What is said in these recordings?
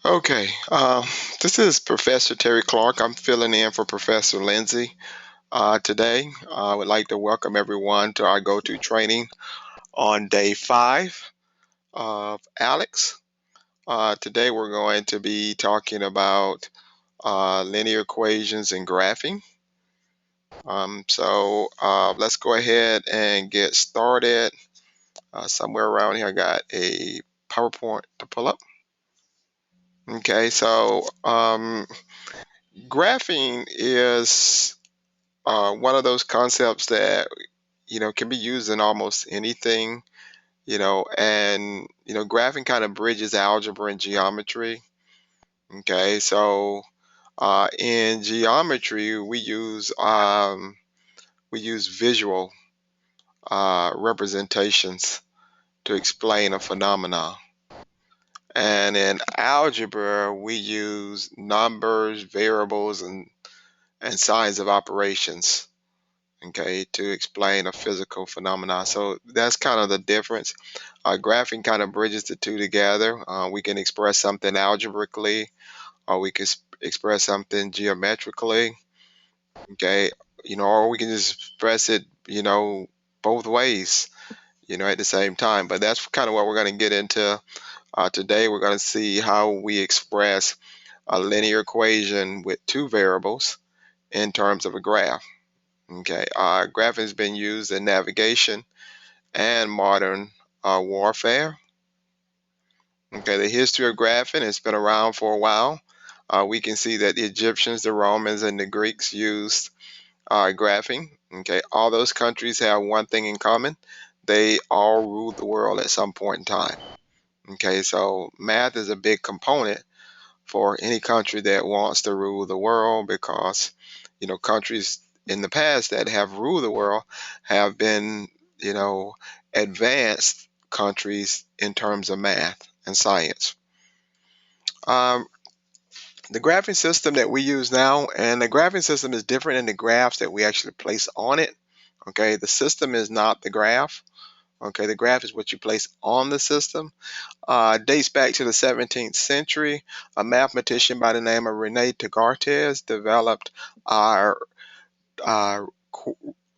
Okay, this is Professor Terry Clark. I'm filling in for Professor Lindsay today. I would like to welcome everyone to our go-to training on day 5 of Alex. Today we're going to be talking about linear equations and graphing. Let's go ahead and get started. Somewhere around here, I got a PowerPoint to pull up. Okay, graphing is one of those concepts that can be used in almost anything. Graphing kind of bridges algebra and geometry. Okay, in geometry we use visual representations to explain a phenomena, and in algebra we use numbers, variables, and signs of operations, okay, to explain a physical phenomena. So that's kind of the difference. Graphing kind of bridges the two together. We can express something algebraically, or we can express something geometrically, okay, or we can just express it, both ways, at the same time. But that's kind of what we're going to get into today. We're going to see how we express a linear equation with two variables in terms of a graph. Okay, graphing has been used in navigation and modern warfare. Okay, the history of graphing has been around for a while. We can see that the Egyptians, the Romans, and the Greeks used graphing. Okay, all those countries have one thing in common: they all ruled the world at some point in time. Okay, so math is a big component for any country that wants to rule the world, because countries in the past that have ruled the world have been advanced countries in terms of math and science. um, the graphing system that we use now, and the graphing system is different in the graphs that we actually place on it. Okay, the system is not the graph. Okay, the graph is what you place on the system. Dates back to the 17th century. A mathematician by the name of Rene Descartes developed our uh,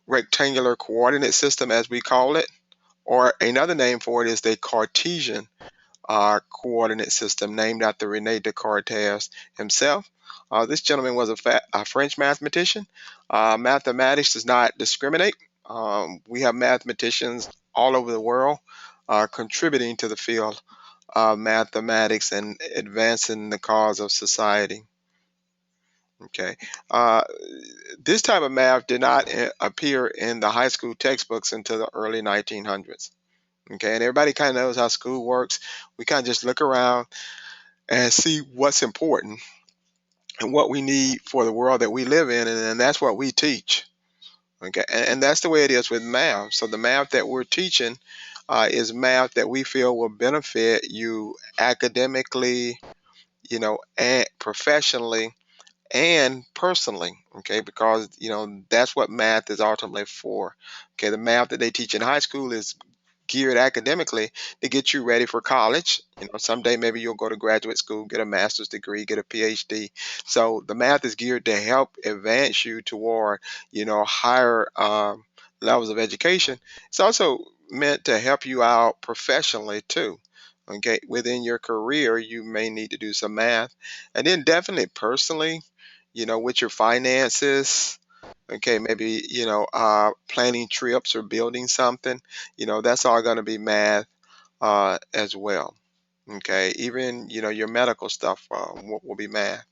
rectangular coordinate system, as we call it, or another name for it is the Cartesian coordinate system, named after Rene Descartes himself. This gentleman was a French mathematician. Mathematics does not discriminate. We have mathematicians all over the world contributing to the field mathematics and advancing the cause of society. Okay, uh, this type of math did not appear in the high school textbooks until the early 1900s. Okay, and everybody kind of knows how school works. We kind of just look around and see what's important and what we need for the world that we live in, and that's what we teach. Okay, and that's the way it is with math. So the math that we're teaching is math that we feel will benefit you academically, and professionally and personally. Okay, because that's what math is ultimately for. Okay, the math that they teach in high school is geared academically to get you ready for college. Someday maybe you'll go to graduate school, get a master's degree, get a PhD. So the math is geared to help advance you toward higher levels of education. It's also meant to help you out professionally too. Okay, within your career, you may need to do some math, and then definitely personally, with your finances. Okay, maybe planning trips or building something. That's all going to be math as well. Okay, even your medical stuff will be math.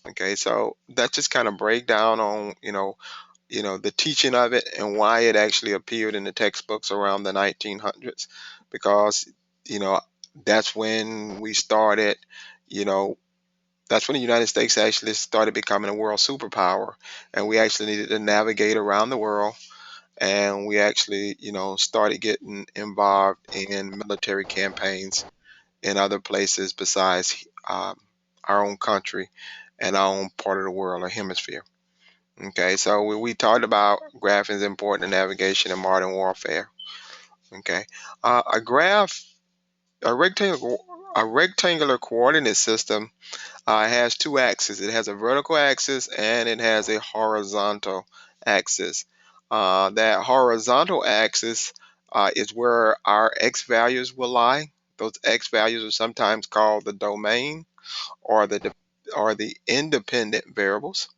Okay, so that just kind of break down on the teaching of it and why it actually appeared in the textbooks around the 1900s, because you know that's when we started. You know, that's when the United States actually started becoming a world superpower, and we actually needed to navigate around the world, and we actually, started getting involved in military campaigns in other places besides our own country and our own part of the world or hemisphere. Okay, so we talked about graphing is important in navigation and modern warfare. Okay, a graph, a rectangular a rectangular coordinate system has two axes. It has a vertical axis and it has a horizontal axis. That horizontal axis is where our x values will lie. Those x values are sometimes called the domain or the independent variables.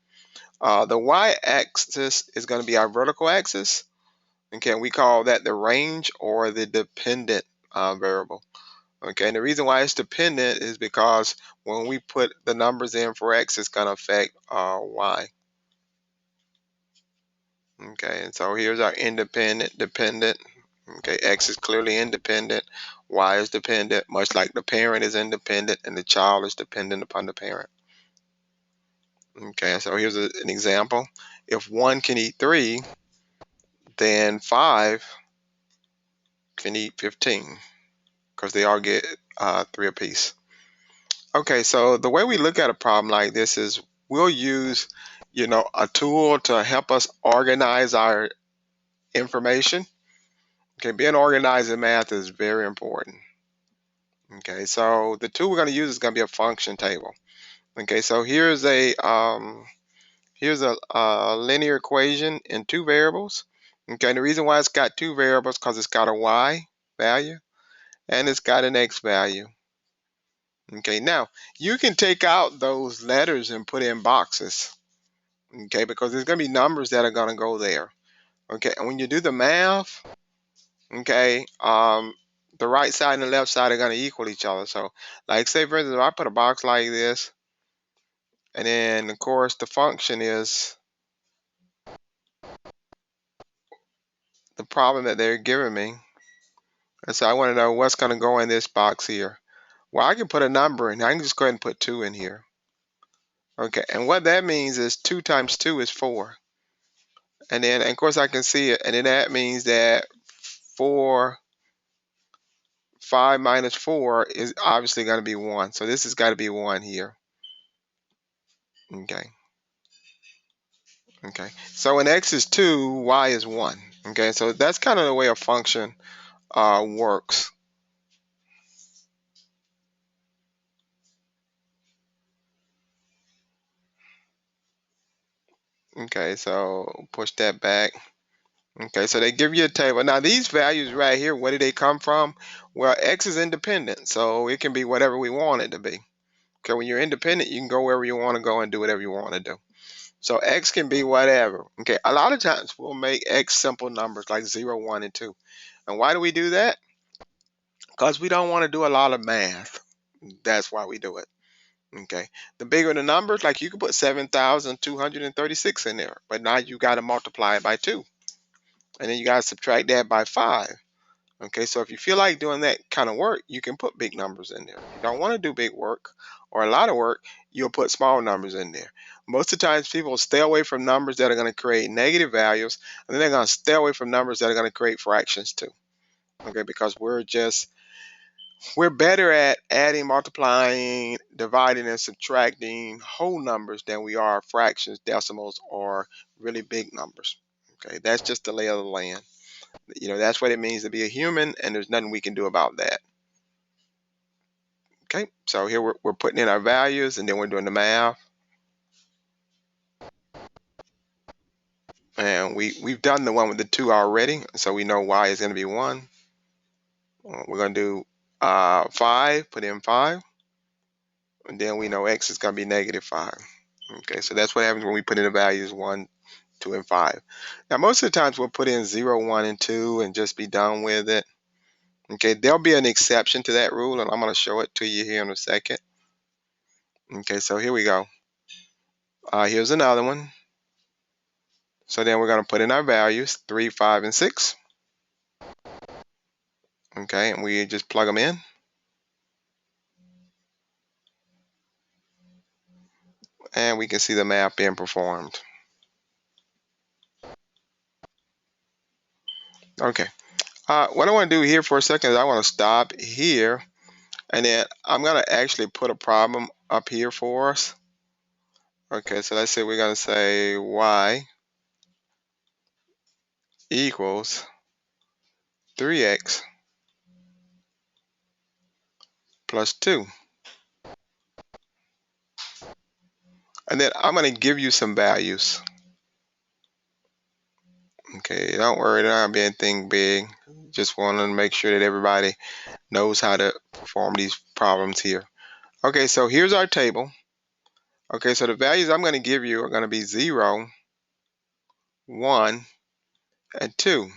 The y-axis is going to be our vertical axis. Okay, we call that the range or the dependent variable. Okay, and the reason why it's dependent is because when we put the numbers in for x, it's going to affect y. Okay, and so here's our independent, dependent. Okay, x is clearly independent, y is dependent, much like the parent is independent and the child is dependent upon the parent. Okay, so here's an example. If 1 can eat 3, then 5 can eat 15 because they all get 3 apiece. Okay, so the way we look at a problem like this is we'll use, a tool to help us organize our information. Okay, being organized in math is very important. Okay, so the tool we're going to use is going to be a function table. Okay, so here's a linear equation in two variables. Okay, and the reason why it's got two variables because it's got a y value and it's got an x value. Okay, now you can take out those letters and put in boxes. Okay, because there's going to be numbers that are going to go there. Okay, and when you do the math, okay, the right side and the left side are going to equal each other. So, like, say for instance, if I put a box like this, and then of course the function is the problem that they're giving me, and so I want to know what's going to go in this box here. Well, I can put a number in. I can just go ahead and put 2 in here. Okay, and what that means is 2 times 2 is 4. And then, of course, I can see it, and then that means that 5 minus 4 is obviously going to be 1. So this has got to be 1 here. Okay. Okay. So when x is 2, y is 1. Okay. So that's kind of the way a function works. Okay. So push that back. Okay. So they give you a table. Now these values right here, where do they come from? Well, x is independent. So it can be whatever we want it to be. Okay. When you're independent, you can go wherever you want to go and do whatever you want to do. So x can be whatever. Okay, a lot of times we'll make x simple numbers like 0, 1, and 2. And why do we do that? Because we don't want to do a lot of math. That's why we do it. Okay, the bigger the numbers, like you could put 7,236 in there, but now you got to multiply it by 2. And then you got to subtract that by 5. Okay, so if you feel like doing that kind of work, you can put big numbers in there. If you don't want to do big work or a lot of work, you'll put small numbers in there. Most of the times people stay away from numbers that are going to create negative values, and then they're going to stay away from numbers that are going to create fractions too. Okay, because we're better at adding, multiplying, dividing, and subtracting whole numbers than we are fractions, decimals, or really big numbers. Okay, that's just the lay of the land. That's what it means to be a human, and there's nothing we can do about that. Okay, so here we're putting in our values, and then we're doing the math. And we've done the one with the 2 already, so we know y is going to be 1. We're going to do 5, put in 5. And then we know x is going to be negative 5. Okay, so that's what happens when we put in the values 1, 2, and 5. Now, most of the times we'll put in 0, 1, and 2 and just be done with it. Okay, there'll be an exception to that rule, and I'm going to show it to you here in a second. Okay, so here we go. Here's another one. So then we're going to put in our values, 3, 5, and 6. Okay, and we just plug them in. And we can see the math being performed. Okay, what I want to do here for a second is I want to stop here, and then I'm going to actually put a problem up here for us. Okay, so let's say we're going to say y equals 3x plus 2. And then I'm going to give you some values. Okay, don't worry, don't have anything big. Just want to make sure that everybody knows how to perform these problems here. Okay, so here's our table. Okay, so the values I'm going to give you are going to be 0, 1, and 2.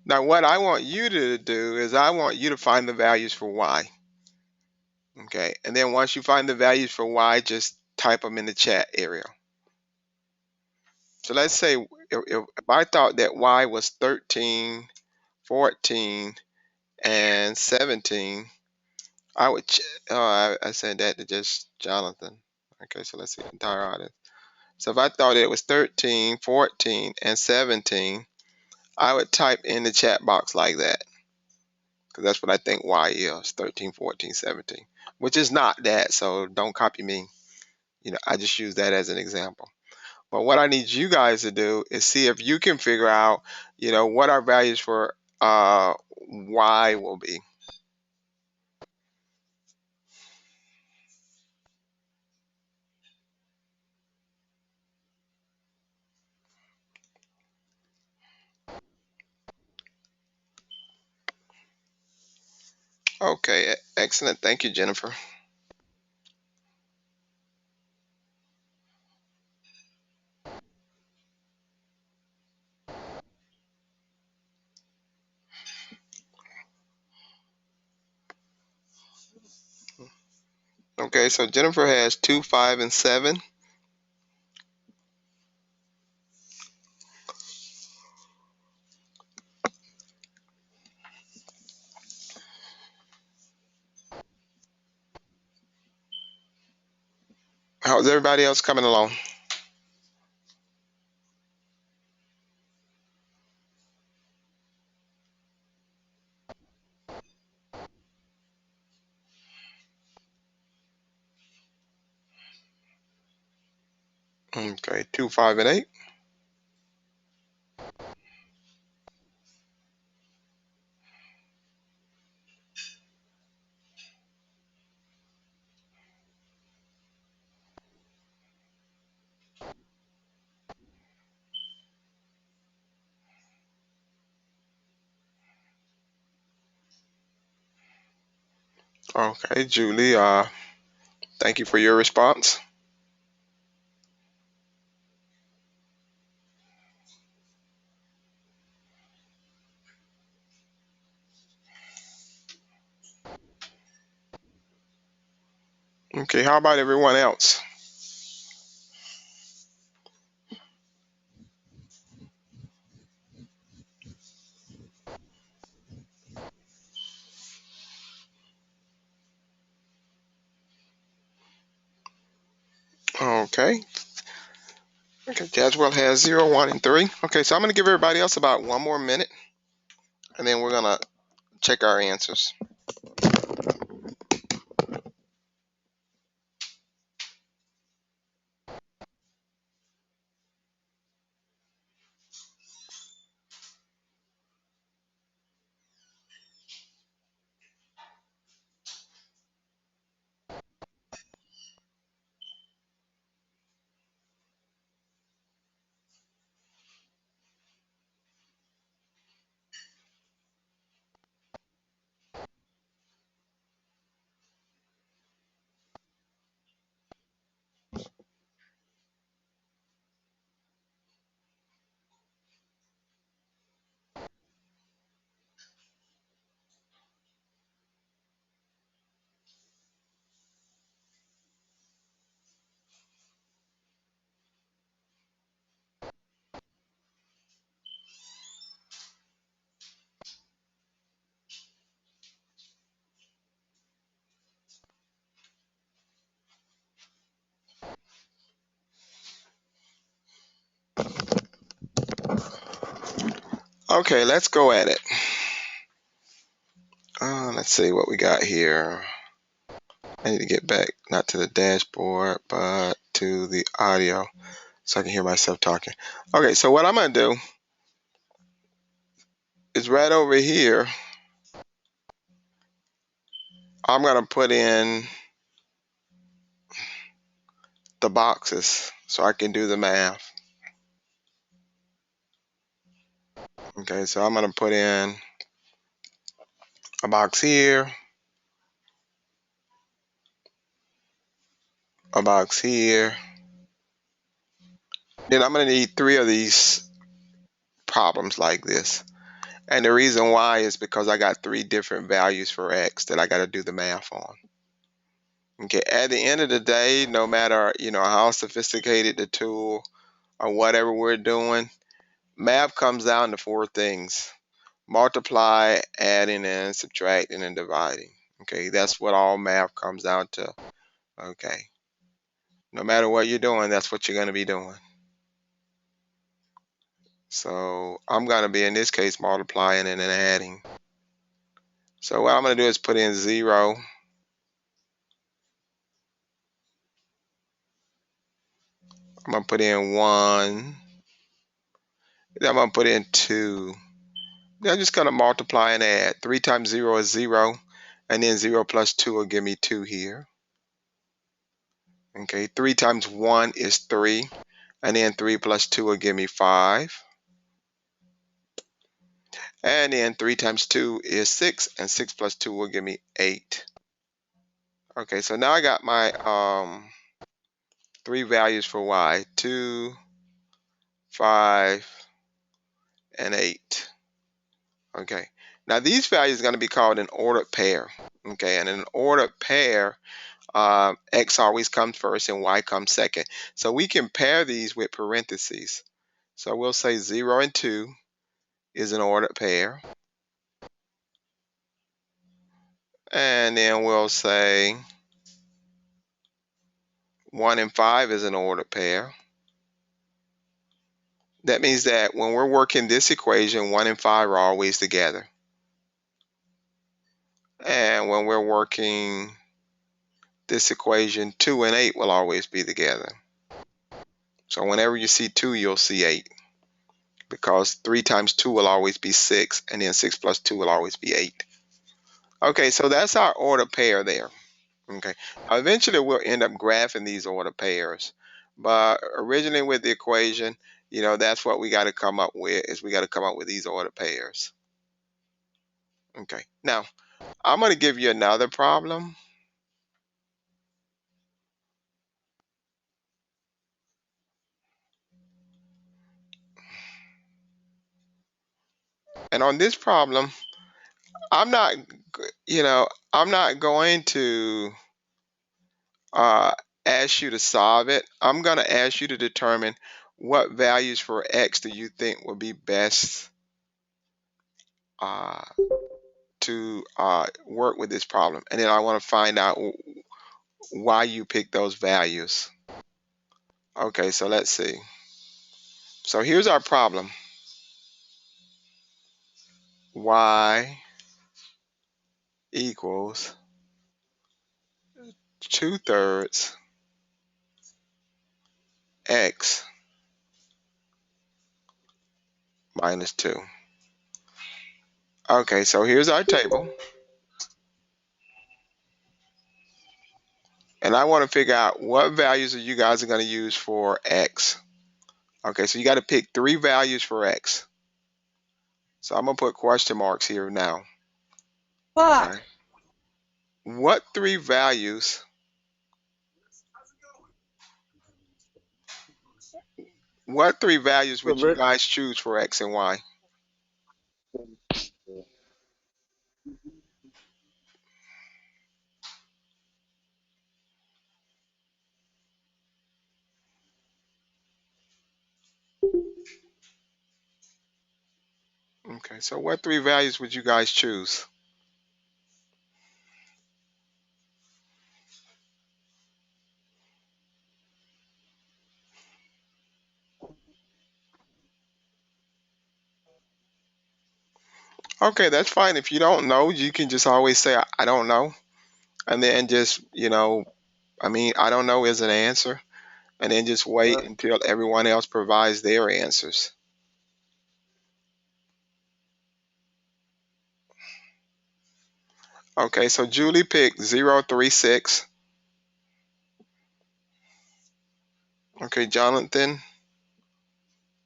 Now what I want you to do is I want you to find the values for y. Okay, and then once you find the values for y, just type them in the chat area. So let's say if I thought that y was 13, 14, and 17, I would, I said that to just Jonathan. Okay, so let's see the entire audience. So if I thought it was 13, 14, and 17, I would type in the chat box like that. Because that's what I think y is, 13, 14, 17. Which is not that, so don't copy me. I just use that as an example. But what I need you guys to do is see if you can figure out, what our values for y will be. Okay, excellent. Thank you, Jennifer. Okay, so Jennifer has 2, 5, and 7. How's everybody else coming along? Okay, 2, 5, and 8. Okay, Julie, thank you for your response. Okay, how about everyone else? Okay. Okay, Jaswell has 0, 1, and 3. Okay, so I'm going to give everybody else about 1 more minute, and then we're going to check our answers. Okay, let's go at it. Let's see what we got here. I need to get back, not to the dashboard, but to the audio so I can hear myself talking. Okay, so what I'm going to do is right over here, I'm going to put in the boxes so I can do the math. Okay, so I'm going to put in a box here, a box here. Then I'm going to need 3 of these problems like this. And the reason why is because I got 3 different values for x that I got to do the math on. Okay, at the end of the day, no matter, how sophisticated the tool or whatever we're doing, math comes down to 4 things: multiply, adding, and subtracting, and dividing. Okay, that's what all math comes down to. Okay, no matter what you're doing, that's what you're going to be doing. So I'm going to be, in this case, multiplying and then adding. So what I'm going to do is put in 0. I'm going to put in 1. Then I'm going to put in 2. Then I'm just going to multiply and add. 3 times 0 is 0. And then 0 plus 2 will give me 2 here. Okay, 3 times 1 is 3. And then 3 plus 2 will give me 5. And then 3 times 2 is 6. And 6 plus 2 will give me 8. Okay, so now I got my 3 values for y. 2, 5, and 8. Okay, now these values are going to be called an ordered pair. Okay, and in an ordered pair, x always comes first and y comes second. So we can pair these with parentheses. So we'll say 0 and 2 is an ordered pair. And then we'll say 1 and 5 is an ordered pair. That means that when we're working this equation, 1 and 5 are always together. And when we're working this equation, 2 and 8 will always be together. So whenever you see 2, you'll see 8. Because 3 times 2 will always be 6, and then 6 plus 2 will always be 8. Okay, so that's our order pair there. Okay, eventually we'll end up graphing these order pairs. But originally with the equation, that's what we got to come up with, is we got to come up with these order pairs. Okay, now I'm going to give you another problem. And on this problem, I'm not, I'm not going to ask you to solve it. I'm going to ask you to determine what values for x do you think would be best uh, to work with this problem. And then I want to find out why you picked those values. Okay, so let's see. So here's our problem. Y equals 2/3 x minus 2. Okay, so here's our table. And I want to figure out what values you guys are going to use for x. Okay, so you got to pick 3 values for x. So I'm going to put question marks here now. Okay. What 3 values would you guys choose for x and y? Okay, so what 3 values would you guys choose? Okay, that's fine. If you don't know, you can just always say, I don't know. And then just, I don't know is an answer. And then just wait until everyone else provides their answers. Okay, so Julie picked 036. Okay, Jonathan.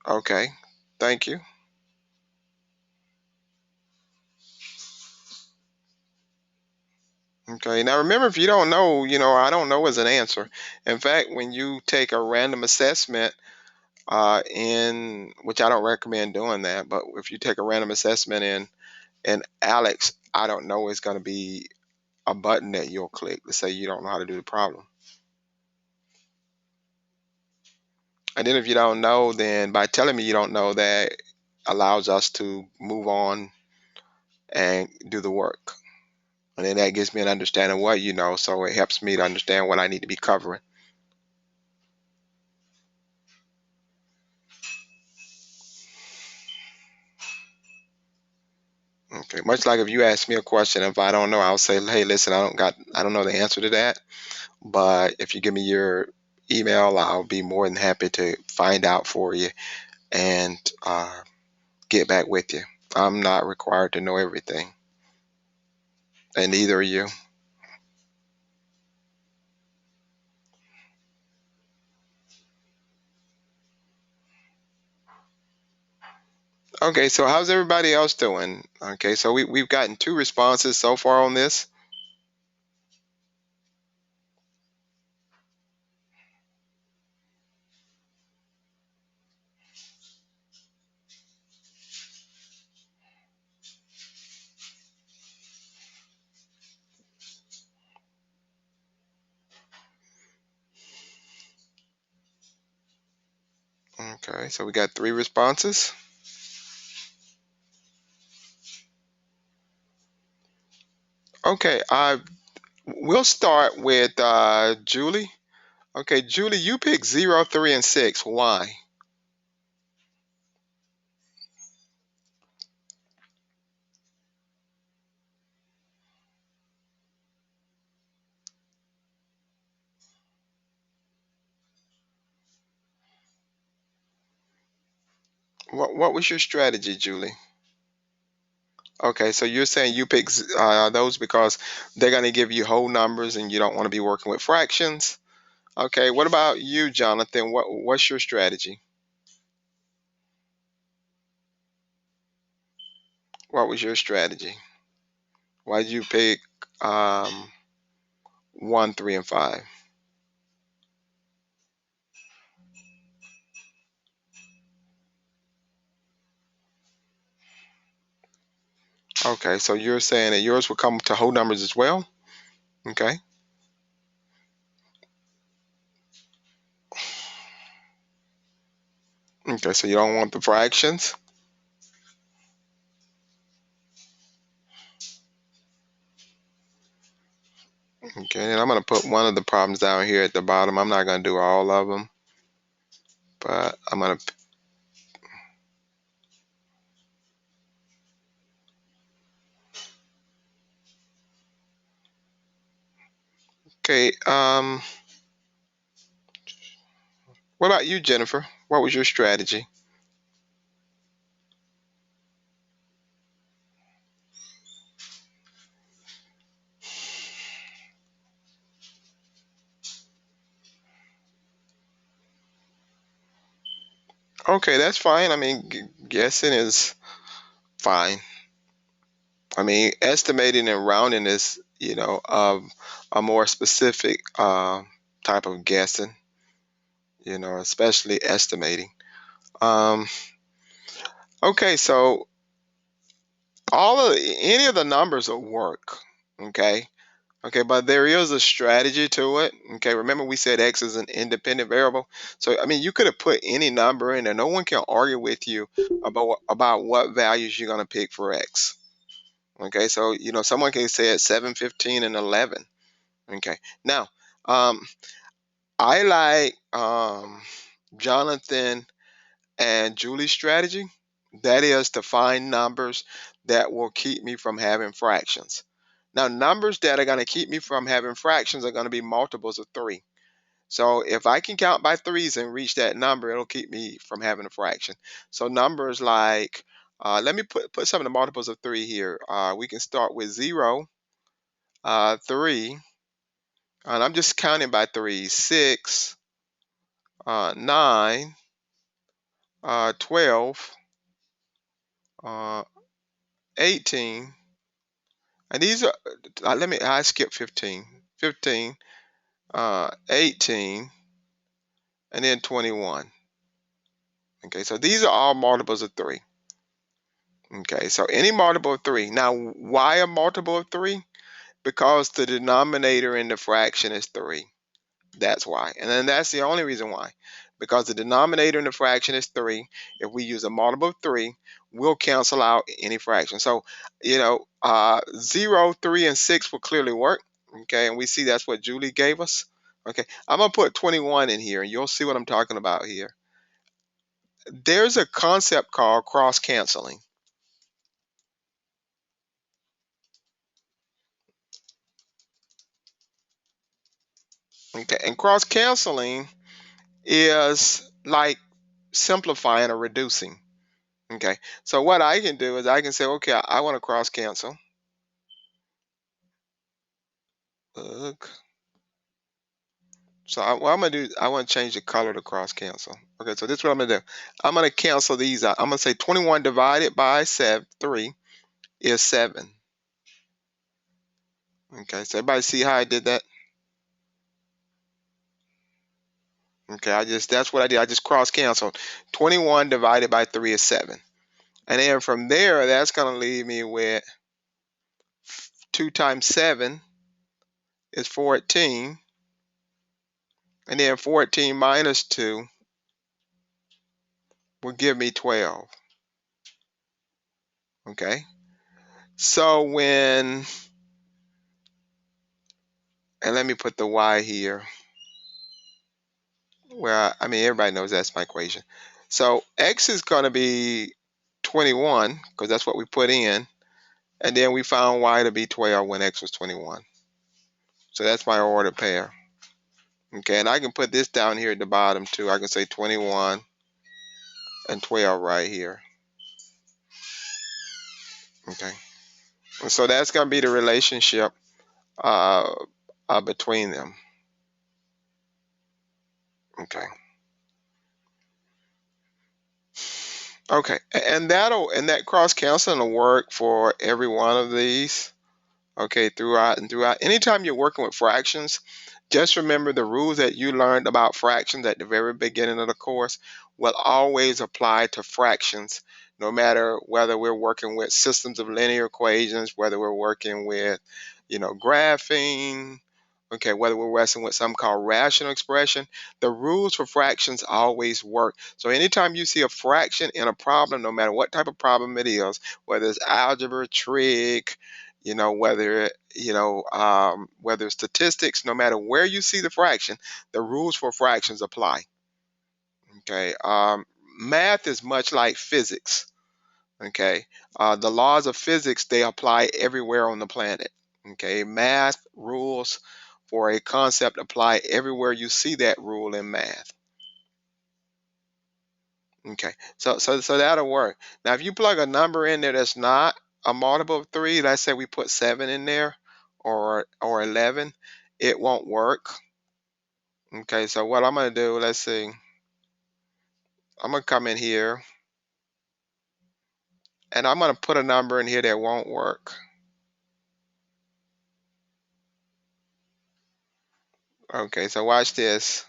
Okay, thank you. Okay, now remember, if you don't know, I don't know is an answer. In fact, when you take a random assessment, in which I don't recommend doing that, but if you take a random assessment in Alex, I don't know is going to be a button that you'll click to say you don't know how to do the problem. And then if you don't know, then by telling me you don't know, that allows us to move on and do the work. And then that gives me an understanding of what you know, so it helps me to understand what I need to be covering. Okay, much like if you ask me a question, if I don't know, I'll say, hey, listen, I don't know the answer to that. But if you give me your email, I'll be more than happy to find out for you and get back with you. I'm not required to know everything, and neither are you. Okay, so how's everybody else doing? Okay, so we've gotten two responses so far on this. Okay, so we got three responses. Okay, we'll start with Julie. Okay, Julie, you picked 0, 3, and 6. Why? What was your strategy, Julie? Okay, so you're saying you pick those because they're going to give you whole numbers and you don't want to be working with fractions. Okay, what about you, Jonathan? What's your strategy? What was your strategy? Why did you pick um, 1, 3, and 5? Okay, so you're saying that yours will come to whole numbers as well? Okay. Okay, so you don't want the fractions? Okay, and I'm going to put one of the problems down here at the bottom. I'm not going to do all of them, but I'm going to. Okay, what about you, Jennifer? What was your strategy? Okay, that's fine. I mean, guessing is fine. I mean, estimating and rounding is, a more specific type of guessing, especially estimating. Um, okay, so any of the numbers will work. Okay. Okay, but there is a strategy to it. Okay, remember we said X is an independent variable. So I mean you could have put any number in there. No one can argue with you about what values you're gonna pick for X. Okay, so someone can say it's 7, 15, and 11. Okay. Now, um, I like Jonathan and Julie's strategy. That is to find numbers that will keep me from having fractions. Now, numbers that are going to keep me from having fractions are going to be multiples of 3. So if I can count by threes and reach that number, it'll keep me from having a fraction. So numbers like, let me put some of the multiples of 3 here. We can start with 0. 3, and I'm just counting by 3, 6, 9, 12, 18, and these are, I skip 15, 15, 18, and then 21. Okay, so these are all multiples of 3. Okay, so any multiple of 3. Now, why a multiple of 3? Because the denominator in the fraction is 3. That's why. And then that's the only reason why. Because the denominator in the fraction is 3. If we use a multiple of 3, we'll cancel out any fraction. So, 0, 3, and 6 will clearly work. Okay, and we see that's what Julie gave us. Okay, I'm going to put 21 in here, and you'll see what I'm talking about here. There's a concept called cross-canceling. Okay, and cross-canceling is like simplifying or reducing. Okay, so what I can do is I can say, okay, I want to cross cancel. Look. So what I'm going to do, I want to change the color to cross cancel. Okay, so this is what I'm going to do. I'm going to cancel these out. I'm going to say 21 divided by 3 is 7. Okay, so everybody see how I did that? Okay, that's what I did. I just cross canceled. 21 divided by 3 is 7. And then from there, that's going to leave me with 2 times 7 is 14. And then 14 minus 2 will give me 12. Okay. So and let me put the y here. Well, I mean, everybody knows that's my equation. So x is going to be 21 because that's what we put in. And then we found y to be 12 when x was 21. So that's my ordered pair. Okay, and I can put this down here at the bottom too. I can say 21 and 12 right here. Okay, and so that's going to be the relationship between them. Okay. Okay, and that cross canceling will work for every one of these. Okay, throughout and throughout. Anytime you're working with fractions, just remember the rules that you learned about fractions at the very beginning of the course will always apply to fractions, no matter whether we're working with systems of linear equations, whether we're working with, graphing, okay, whether we're wrestling with something called rational expression. The rules for fractions always work. So anytime you see a fraction in a problem, no matter what type of problem it is, whether it's algebra, trig, whether it's statistics, no matter where you see the fraction, the rules for fractions apply. Okay, math is much like physics. Okay, the laws of physics, they apply everywhere on the planet. Okay, math rules for a concept apply everywhere you see that rule in math. Okay, so that'll work. Now, if you plug a number in there that's not a multiple of 3, let's say we put 7 in there or 11, it won't work. Okay, so what I'm going to do, let's see, I'm going to come in here and I'm going to put a number in here that won't work. Okay, so watch this.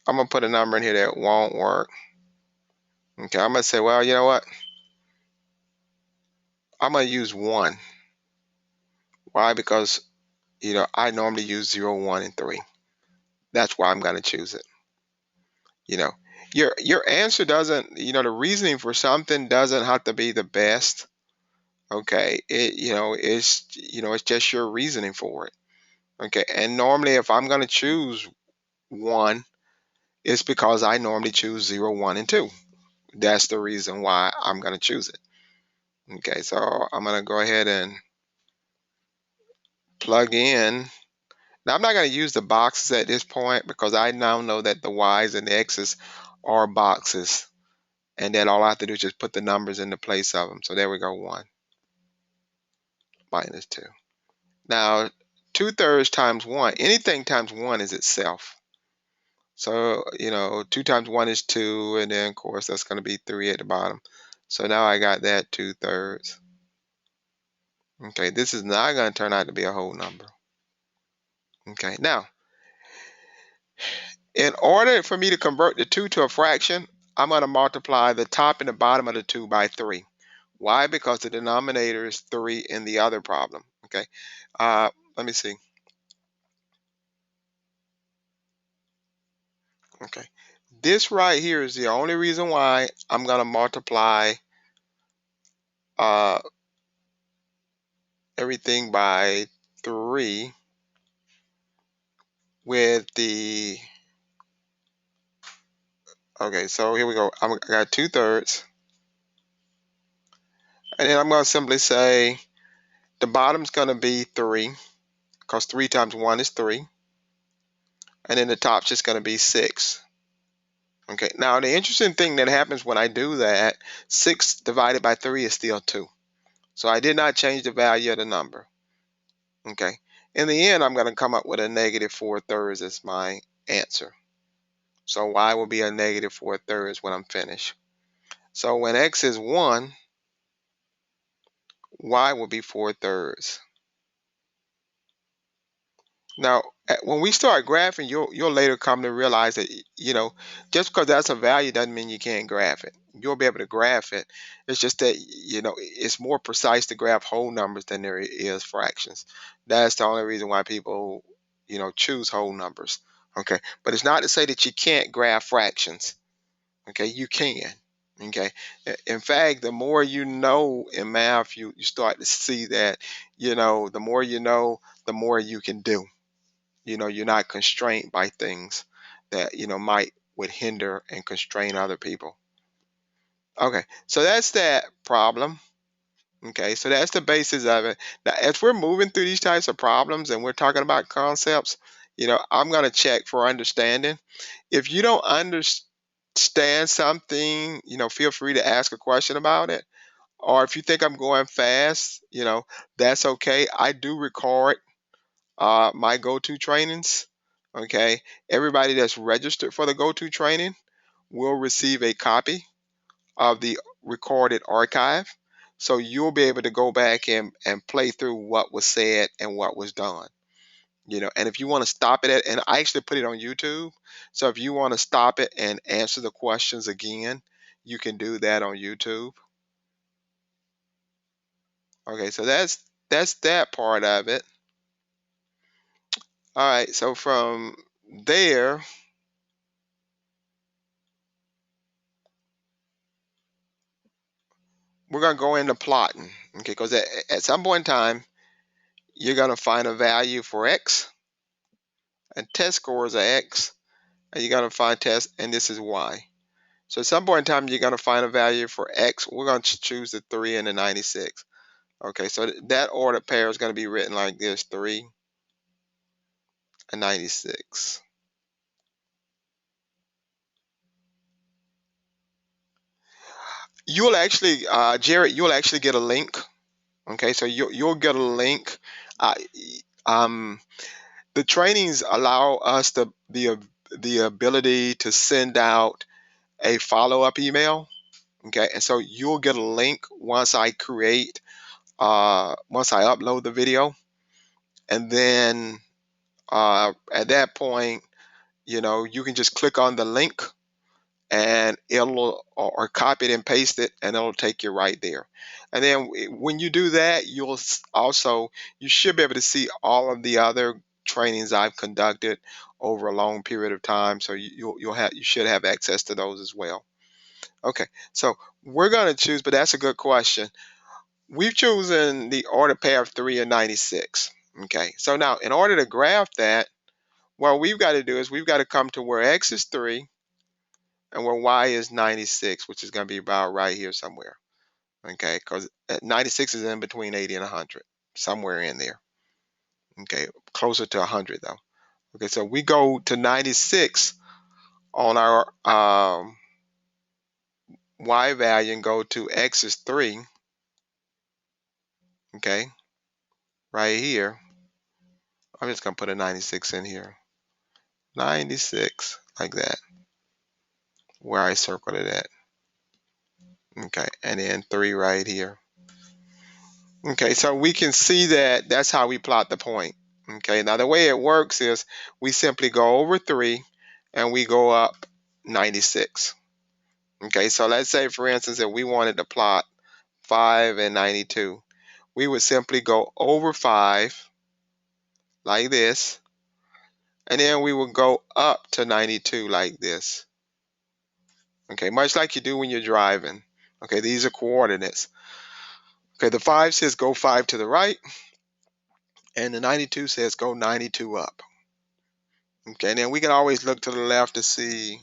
I'm going to put a number in here that won't work. Okay, I'm going to say, well, you know what? I'm going to use 1. Why? Because, I normally use 0, 1, and 3. That's why I'm going to choose it. Your answer doesn't, the reasoning for something doesn't have to be the best. Okay, it's just your reasoning for it. Okay, and normally if I'm going to choose 1, it's because I normally choose 0, 1, and 2. That's the reason why I'm going to choose it. Okay, so I'm going to go ahead and plug in. Now I'm not going to use the boxes at this point because I now know that the y's and the x's are boxes. And then all I have to do is just put the numbers in the place of them. So there we go, 1. minus 2. Now, 2/3 times 1, anything times 1 is itself. So, 2 times 1 is 2, and then, of course, that's going to be 3 at the bottom. So now I got that 2/3. Okay, this is not going to turn out to be a whole number. Okay, now, in order for me to convert the 2 to a fraction, I'm going to multiply the top and the bottom of the 2 by 3. Why? Because the denominator is 3 in the other problem. Okay, let me see. Okay, this right here is the only reason why I'm going to multiply everything by 3 with the, okay, so here we go. I got 2/3. And then I'm going to simply say the bottom's going to be 3, because 3 times 1 is 3. And then the top's just going to be 6. Okay, now the interesting thing that happens when I do that, 6 divided by 3 is still 2. So I did not change the value of the number. Okay, in the end, I'm going to come up with a negative 4/3 as my answer. So y will be a negative 4/3 when I'm finished. So when x is 1, y will be 4/3. Now, when we start graphing, you'll later come to realize that, just because that's a value doesn't mean you can't graph it. You'll be able to graph it. It's just that, it's more precise to graph whole numbers than there is fractions. That's the only reason why people, choose whole numbers. Okay, but it's not to say that you can't graph fractions. Okay, you can. Okay, in fact, the more you know in math, you start to see that, the more you know, the more you can do. You're not constrained by things that, might would hinder and constrain other people. Okay, so that's that problem. Okay, so that's the basis of it. Now, as we're moving through these types of problems and we're talking about concepts, I'm going to check for understanding. If you don't understand something, feel free to ask a question about it. Or if you think I'm going fast, that's okay. I do record my go-to trainings. Okay, everybody that's registered for the go-to training will receive a copy of the recorded archive. So you'll be able to go back and play through what was said and what was done. And if you want to stop it and I actually put it on YouTube. So if you want to stop it and answer the questions again, you can do that on YouTube. Okay, so that's that part of it. All right, so from there, we're going to go into plotting. Okay, because at some point in time, you're going to find a value for x, and test scores are x, and you're going to find test, and this is y. So at some point in time, you're going to find a value for x. We're going to choose the 3 and the 96. Okay, so that ordered pair is going to be written like this: 3 and 96. You'll actually, Jared, you'll actually get a link. Okay, so you'll get a link. Uh, um, the trainings allow us the ability to send out a follow-up email. Okay, and so you'll get a link once I upload the video, and then at that point, you can just click on the link, and it'll or copy it and paste it, and it'll take you right there. And then when you do that, you should be able to see all of the other trainings I've conducted over a long period of time. So you should have access to those as well. Okay, so we're going to choose, but that's a good question. We've chosen the order pair of 3 and 96. Okay, so now in order to graph that, what we've got to do is we've got to come to where x is 3 and where y is 96, which is going to be about right here somewhere. Okay, because 96 is in between 80 and 100, somewhere in there. Okay, closer to 100 though. Okay, so we go to 96 on our y value and go to x is 3. Okay, right here. I'm just going to put a 96 in here. 96, like that, where I circled it at. Okay, and then 3 right here. Okay, so we can see that that's how we plot the point. Okay, now the way it works is we simply go over 3 and we go up 96. Okay, so let's say, for instance, if we wanted to plot 5 and 92, we would simply go over 5 like this, and then we would go up to 92 like this. Okay, much like you do when you're driving. Okay, these are coordinates. Okay, the 5 says go 5 to the right, and the 92 says go 92 up. Okay, and then we can always look to the left to see,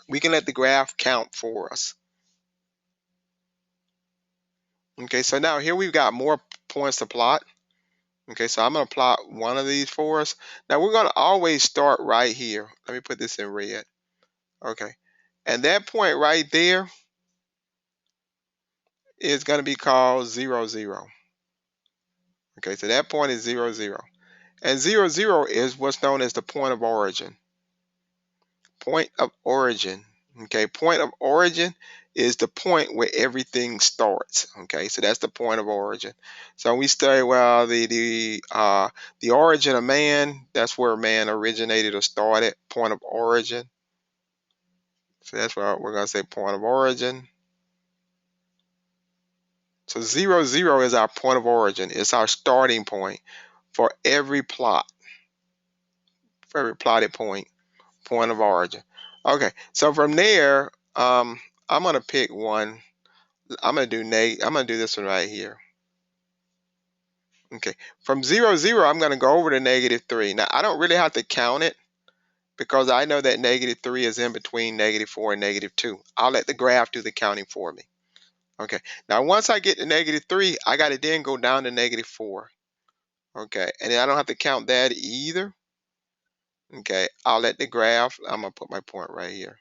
we can let the graph count for us. Okay, so now here we've got more points to plot. Okay, so I'm going to plot one of these for us. Now we're going to always start right here. Let me put this in red. Okay, and that point right there is going to be called 0, 0. Okay, so that point is 0, 0. And 0, 0 is what's known as the point of origin. Point of origin. Okay, point of origin is the point where everything starts. Okay, so that's the point of origin. So we study, well, the origin of man, that's where man originated or started. Point of origin. So that's why we're going to say point of origin. So 0, 0 is our point of origin. It's our starting point for every plot, for every plotted point of origin. Okay, so from there, I'm gonna pick one. I'm gonna do this one right here. Okay, from 0, 0, I'm gonna go over to -3. Now I don't really have to count it because I know that -3 is in between -4 and -2. I'll let the graph do the counting for me. Okay, now once I get to -3, I gotta then go down to -4. Okay, and then I don't have to count that either. Okay, I'll let the graph, I'm gonna put my point right here.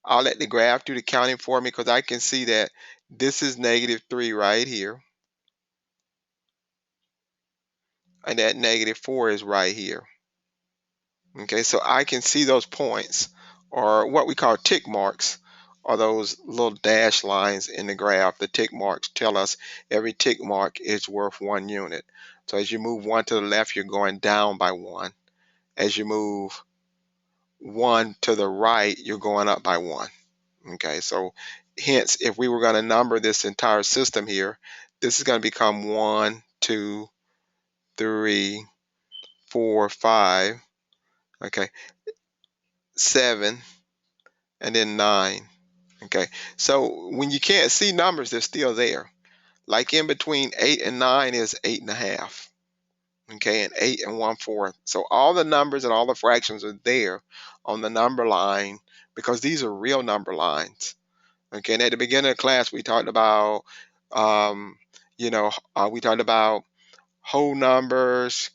I'll let the graph do the counting for me because I can see that this is -3 right here. And that -4 is right here. Okay, so I can see those points, or what we call tick marks, or those little dash lines in the graph. The tick marks tell us every tick mark is worth 1 unit. So as you move 1 to the left, you're going down by 1. As you move 1 to the right, you're going up by 1. Okay, so hence, if we were going to number this entire system here, this is going to become 1, 2, 3, 4, 5, okay, 7, and then 9. Okay, so when you can't see numbers, they're still there. Like in between 8 and 9 is 8.5. Okay, and 8 and 1/4. So all the numbers and all the fractions are there on the number line because these are real number lines. Okay, and at the beginning of the class, we talked about, um, we talked about whole numbers,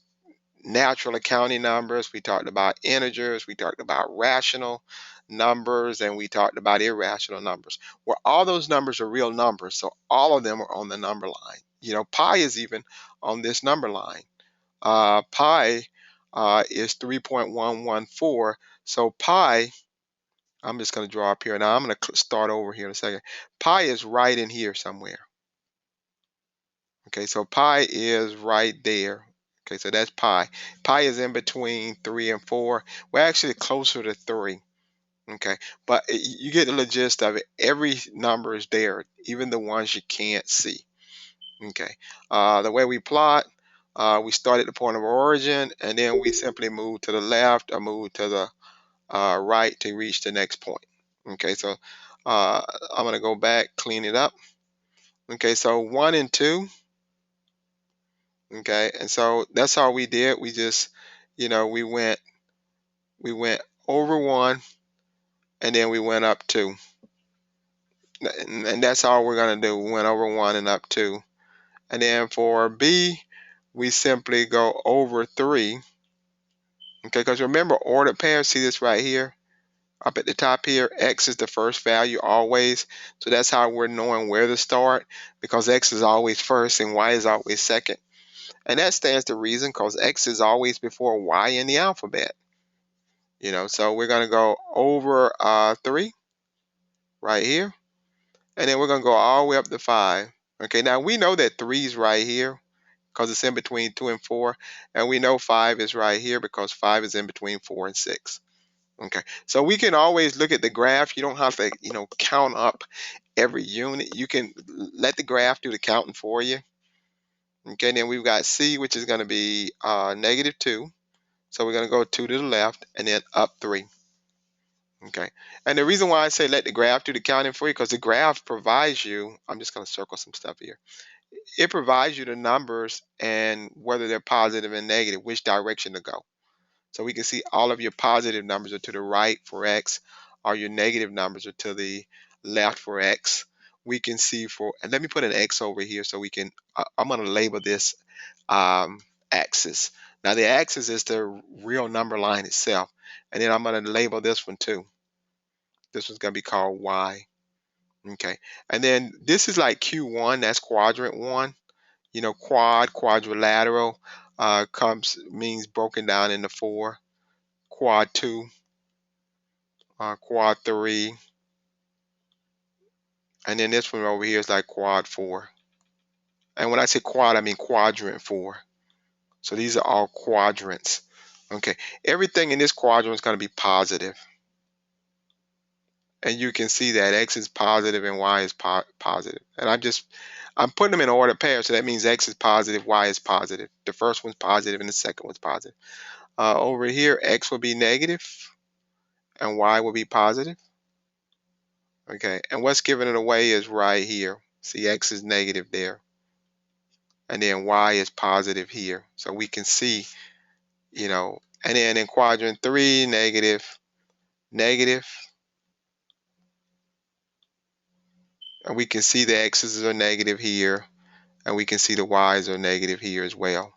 natural accounting numbers. We talked about integers. We talked about rational numbers, and we talked about irrational numbers. Well, all those numbers are real numbers, so all of them are on the number line. Pi is even on this number line. Pi is 3.114. So pi, I'm just going to draw up here. Now I'm going to start over here in a second. Pi is right in here somewhere. Okay, so pi is right there. Okay, so that's pi. Pi is in between 3 and 4. We're actually closer to 3. Okay, but you get the gist of it. Every number is there, even the ones you can't see. Okay, the way we plot, we start at the point of origin, and then we simply move to the left or move to the right to reach the next point. Okay, so I'm going to go back, clean it up. Okay, so 1 and 2. Okay, and so that's all we did. We just, we went over 1, and then we went up 2. And that's all we're going to do. We went over 1 and up 2. And then for B, we simply go over 3. Okay, because remember ordered pairs, see this right here? Up at the top here, X is the first value always. So that's how we're knowing where to start, because X is always first and Y is always second. And that stands to reason because X is always before Y in the alphabet. So we're going to go over 3 right here. And then we're going to go all the way up to 5. Okay, now we know that 3 is right here because it's in between 2 and 4. And we know 5 is right here because 5 is in between 4 and 6. Okay, so we can always look at the graph. You don't have to, count up every unit. You can let the graph do the counting for you. Okay, then we've got C, which is going to be -2. So we're going to go 2 to the left and then up 3. Okay, and the reason why I say let the graph do the counting for you, because the graph provides you, I'm just going to circle some stuff here. It provides you the numbers and whether they're positive and negative, which direction to go. So we can see all of your positive numbers are to the right for X, all your negative numbers are to the left for X. We can see and let me put an X over here so we can, I'm going to label this axis. Now the axis is the real number line itself. And then I'm going to label this one too. This one's going to be called Y. Okay. And then this is like Q1, that's quadrant 1. Quadrilateral means broken down into 4. Quad 2, quad 3, and then this one over here is like quad 4. And when I say quad, I mean quadrant 4. So these are all quadrants. Okay, everything in this quadrant is going to be positive. And you can see that X is positive and Y is positive. And I'm putting them in order pair, so that means X is positive, Y is positive. The first one's positive and the second one's positive. Over here, X will be negative and Y will be positive. Okay, and what's giving it away is right here. See, X is negative there. And then Y is positive here. So we can see, and then in quadrant 3, negative, negative. And we can see the X's are negative here. And we can see the Y's are negative here as well.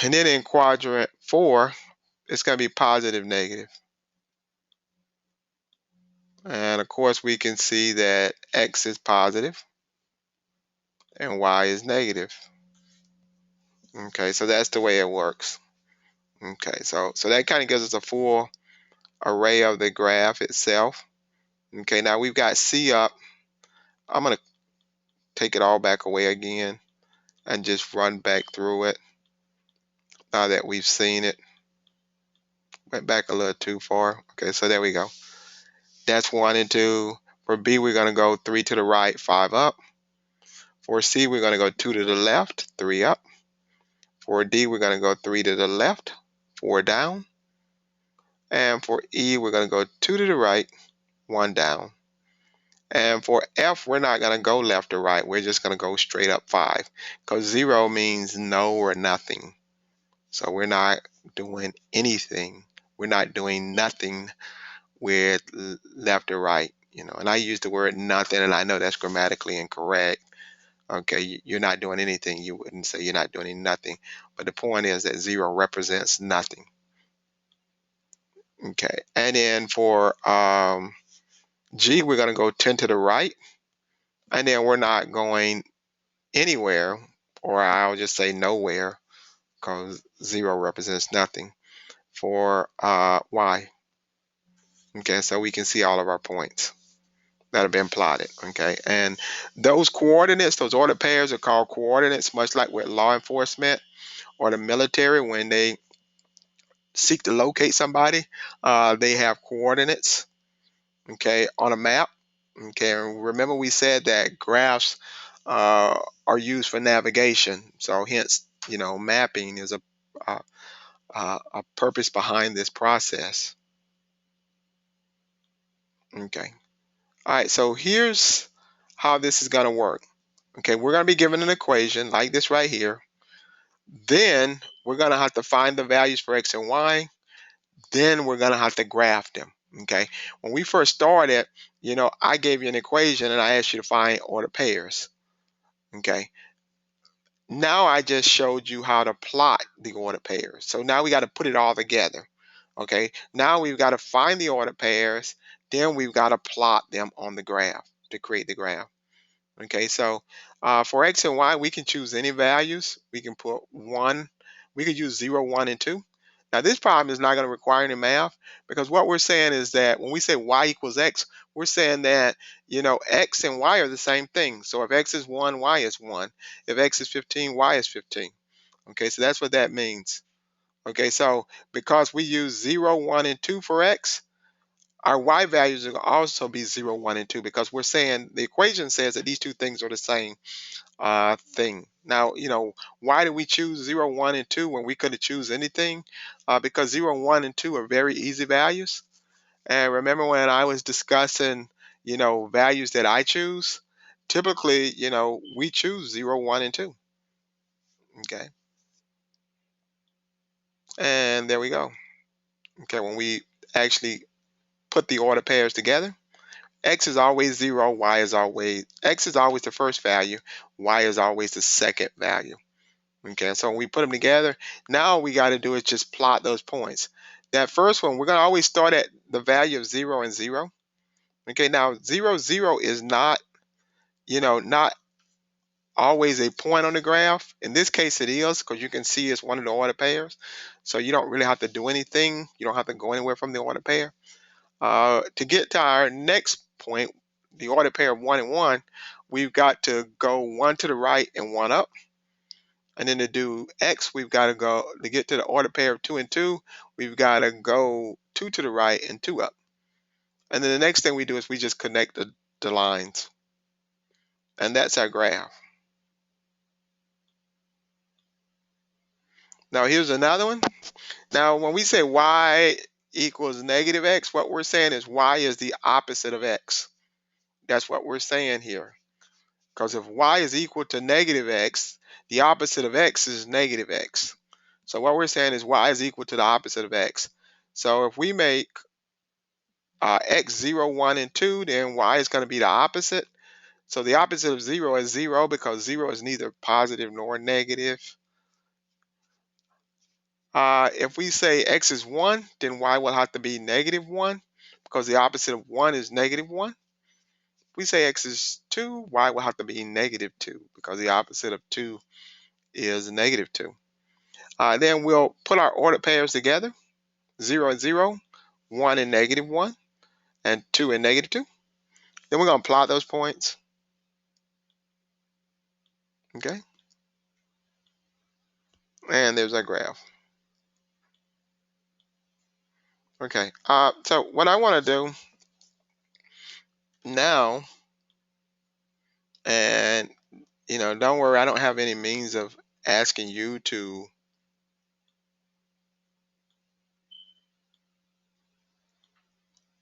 And then in quadrant 4, it's going to be positive, negative. And of course, we can see that X is positive and Y is negative. Okay, so that's the way it works. Okay, so that kind of gives us a full array of the graph itself. Okay, now we've got C up. I'm going to take it all back away again and just run back through it now that we've seen it. Went back a little too far. Okay, so there we go. That's 1 and 2. For B, we're going to go 3 to the right, 5 up. For C, we're going to go 2 to the left, 3 up. For D, we're going to go 3 to the left, 4 down. And for E, we're going to go 2 to the right, 1 down. And for F, we're not going to go left or right. We're just going to go straight up 5 because 0 means no or nothing. So we're not doing anything. We're not doing nothing with left or right. And I use the word nothing, and I know that's grammatically incorrect. Okay, you're not doing anything. You wouldn't say you're not doing nothing. But the point is that 0 represents nothing. Okay, and then for G, we're going to go 10 to the right. And then we're not going anywhere, or I'll just say nowhere, because 0 represents nothing for Y. Okay, so we can see all of our points that have been plotted. Okay, and those coordinates, those ordered pairs are called coordinates, much like with law enforcement or the military. When they seek to locate somebody, they have coordinates, okay, on a map. Okay, and remember we said that graphs are used for navigation. So hence, mapping is a purpose behind this process. Okay. All right, so here's how this is going to work. Okay, we're going to be given an equation like this right here. Then we're going to have to find the values for X and Y. Then we're going to have to graph them. Okay, when we first started, I gave you an equation and I asked you to find ordered pairs. Okay, now I just showed you how to plot the ordered pairs. So now we got to put it all together. Okay, now we've got to find the ordered pairs, then we've got to plot them on the graph to create the graph. Okay, so For x and y, we can choose any values. We can put 1. We could use 0, 1, and 2. Now, this problem is not going to require any math because what we're saying is that when we say y equals x, we're saying that, x and y are the same thing. So if x is 1, y is 1. If x is 15, y is 15. Okay, so that's what that means. Okay, so because we use 0, 1, and 2 for x, our y values are going to also be 0, 1, and 2 because we're saying the equation says that these two things are the same thing. Now, why did we choose 0, 1, and 2 when we could have choose anything? Because 0, 1, and 2 are very easy values. And remember when I was discussing, values that I choose? Typically, we choose 0, 1, and 2. Okay. And there we go. Okay, when we actually put the order pairs together, x is always 0, x is always the first value, y is always the second value. Okay, so when we put them together, now all we got to do is just plot those points. That first one, we're going to always start at the value of 0 and 0. Okay, now 0, 0 is not always a point on the graph. In this case, it is because you can see it's one of the order pairs. So you don't really have to do anything. You don't have to go anywhere from the order pair. To get to our next point, the order pair of 1 and 1, we've got to go 1 to the right and 1 up. And then to do x, we've got to go, to get to the order pair of 2 and 2, we've got to go 2 to the right and 2 up. And then the next thing we do is we just connect the lines. And that's our graph. Now here's another one. Now when we say y equals negative x, what we're saying is y is the opposite of x. That's what we're saying here. Because if y is equal to negative x, the opposite of x is negative x. So what we're saying is y is equal to the opposite of x. So if we make x 0, 1, and 2, then y is going to be the opposite. So the opposite of 0 is 0 because 0 is neither positive nor negative. If we say x is 1, then y will have to be negative 1 because the opposite of 1 is negative 1. If we say x is 2, y will have to be negative 2 because the opposite of 2 is negative 2. Then we'll put our ordered pairs together, 0 and 0, 1 and negative 1, and 2 and negative 2. Then we're going to plot those points. Okay. And there's our graph. Okay. So what I want to do now, and don't worry, I don't have any means of asking you to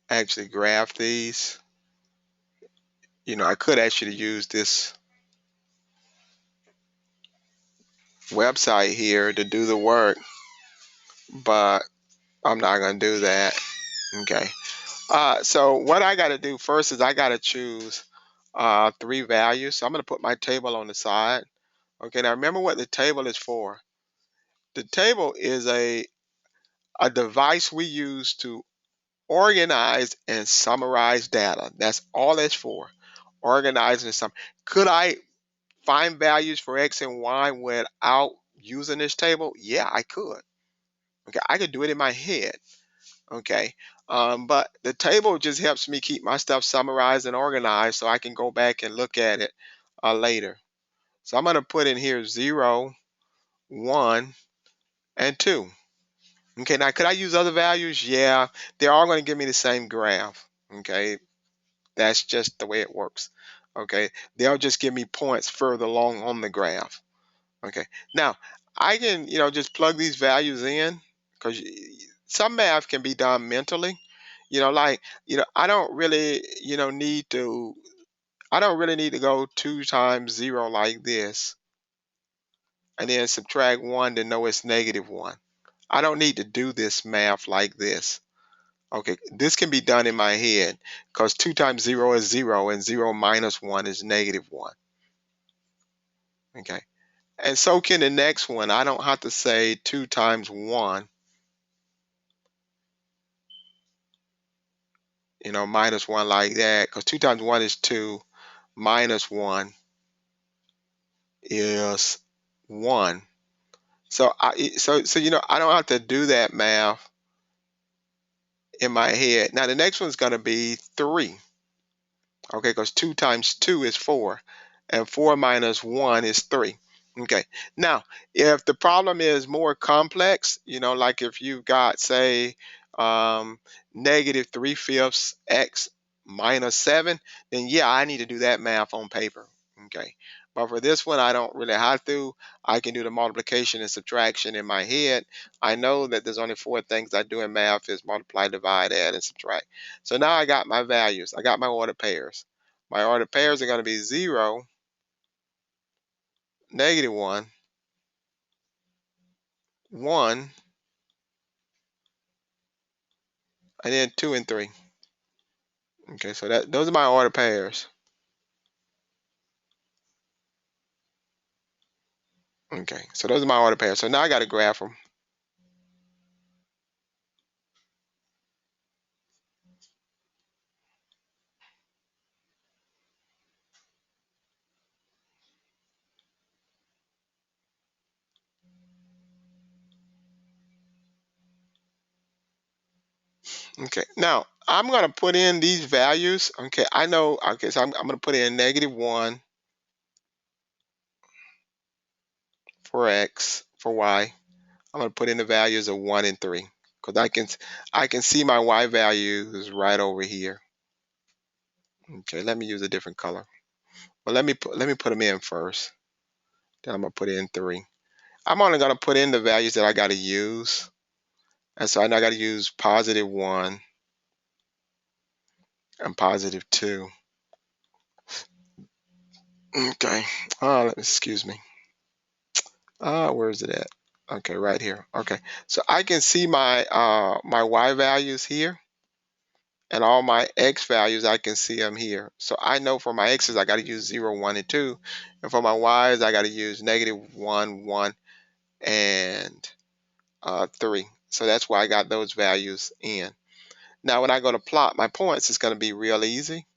actually graph these. I could ask you to use this website here to do the work, but I'm not going to do that. Okay. So what I got to do first is I got to choose 3 values. So I'm going to put my table on the side. Okay. Now remember what the table is for. The table is a device we use to organize and summarize data. That's all it's for. Organize and sum. Could I find values for x and y without using this table? Yeah, I could. Okay, I could do it in my head. Okay, but the table just helps me keep my stuff summarized and organized so I can go back and look at it later. So I'm going to put in here 0, 1, and 2. Okay, now could I use other values? Yeah, they're all going to give me the same graph. Okay, that's just the way it works. Okay, they'll just give me points further along on the graph. Okay, now I can, just plug these values in because some math can be done mentally. Like, I don't really, I don't really need to go 2 times 0 like this and then subtract 1 to know it's negative 1. I don't need to do this math like this. Okay, this can be done in my head because 2 times 0 is 0 and 0 minus 1 is negative 1. Okay, and so can the next one. I don't have to say 2 times 1, minus 1 like that because 2 times 1 is 2, minus 1 is 1. So I don't have to do that math in my head. Now the next one's going to be 3. Okay, because 2 times 2 is 4, and 4 minus 1 is 3. Okay, now if the problem is more complex, like if you've got, say, negative 3/5 x minus 7, then yeah, I need to do that math on paper. Okay, but for this one, I don't really have to. I can do the multiplication and subtraction in my head. I know that there's only 4 things I do in math is multiply, divide, add, and subtract. So now I got my values. I got my ordered pairs. My ordered pairs are going to be 0, -1, 1, and then 2 and 3. Okay, so those are my ordered pairs. Okay, so those are my ordered pairs. So now I got to graph them. Okay, now I'm going to put in these values. Okay, I know. Okay, so I'm going to put in -1 for x, for y. I'm going to put in the values of 1 and 3 because I can see my y values right over here. Okay, let me use a different color. Well, let me put them in first. Then I'm going to put in 3. I'm only going to put in the values that I got to use. And so I know I got to use +1 and +2. Okay. Excuse me. Where is it at? Okay, right here. Okay. So I can see my y values here, and all my x values, I can see them here. So I know for my x's, I got to use 0, 1, and 2. And for my y's, I got to use -1, 1, and 3. So that's why I got those values in. Now, when I go to plot my points, it's going to be real easy.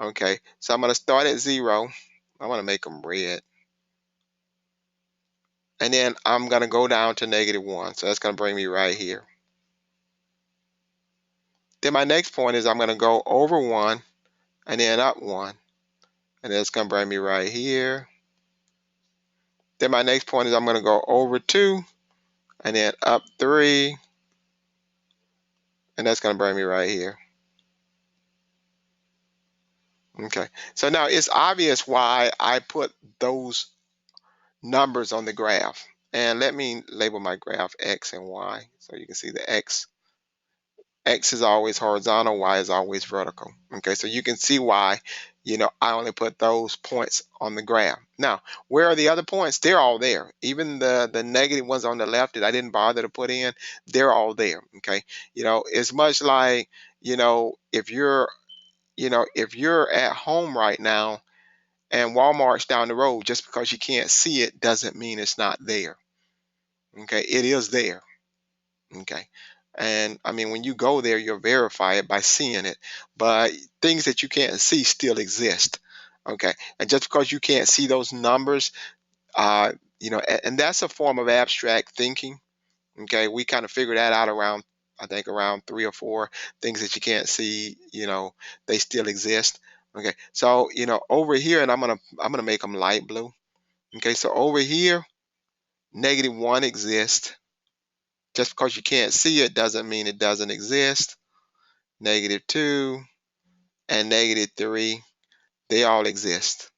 Okay, so I'm going to start at 0. I want to make them red. And then I'm going to go down to -1. So that's going to bring me right here. Then my next point is I'm going to go over 1 and then up 1. And that's going to bring me right here. Then my next point is I'm going to go over 2 and then up 3. And that's going to bring me right here. Okay, so now it's obvious why I put those numbers on the graph. And let me label my graph X and Y. So you can see the X is always horizontal, Y is always vertical. Okay, so you can see why, I only put those points on the graph. Now, where are the other points? They're all there. Even the negative ones on the left that I didn't bother to put in, they're all there. Okay, it's much like, if you're at home right now and Walmart's down the road, just because you can't see it doesn't mean it's not there. Okay, it is there. Okay. And I mean, when you go there, you'll verify it by seeing it. But things that you can't see still exist. Okay. And just because you can't see those numbers, and that's a form of abstract thinking. Okay. We kind of figured that out around, I think, around 3 or 4 things that you can't see, they still exist. Okay. So, over here, and I'm gonna make them light blue. Okay. So over here, -1 exists. Just because you can't see it doesn't mean it doesn't exist. -2 and -3, they all exist.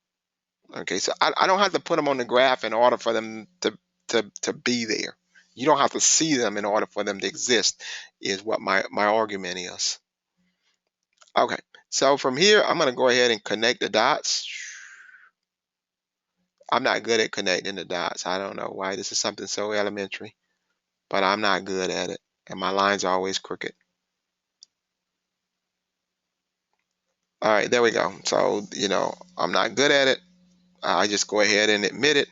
Okay, so I don't have to put them on the graph in order for them to be there. You don't have to see them in order for them to exist, is what my argument is. Okay, so from here, I'm going to go ahead and connect the dots. I'm not good at connecting the dots. I don't know why. This is something so elementary, but I'm not good at it. And my lines are always crooked. All right, there we go. So, I'm not good at it. I just go ahead and admit it,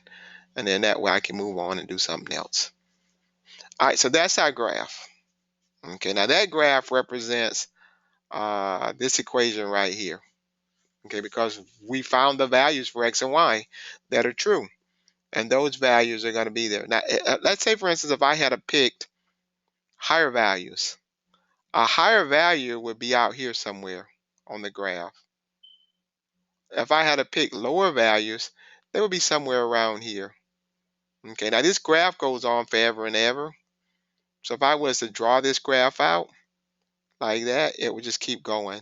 and then that way I can move on and do something else. All right, so that's our graph. Okay, now that graph represents this equation right here. Okay, because we found the values for x and y that are true. and those values are going to be there. Now, let's say, for instance, if I had picked higher values, a higher value would be out here somewhere on the graph. If I had to pick lower values, they would be somewhere around here. Okay, now this graph goes on forever and ever. So if I was to draw this graph out like that, it would just keep going.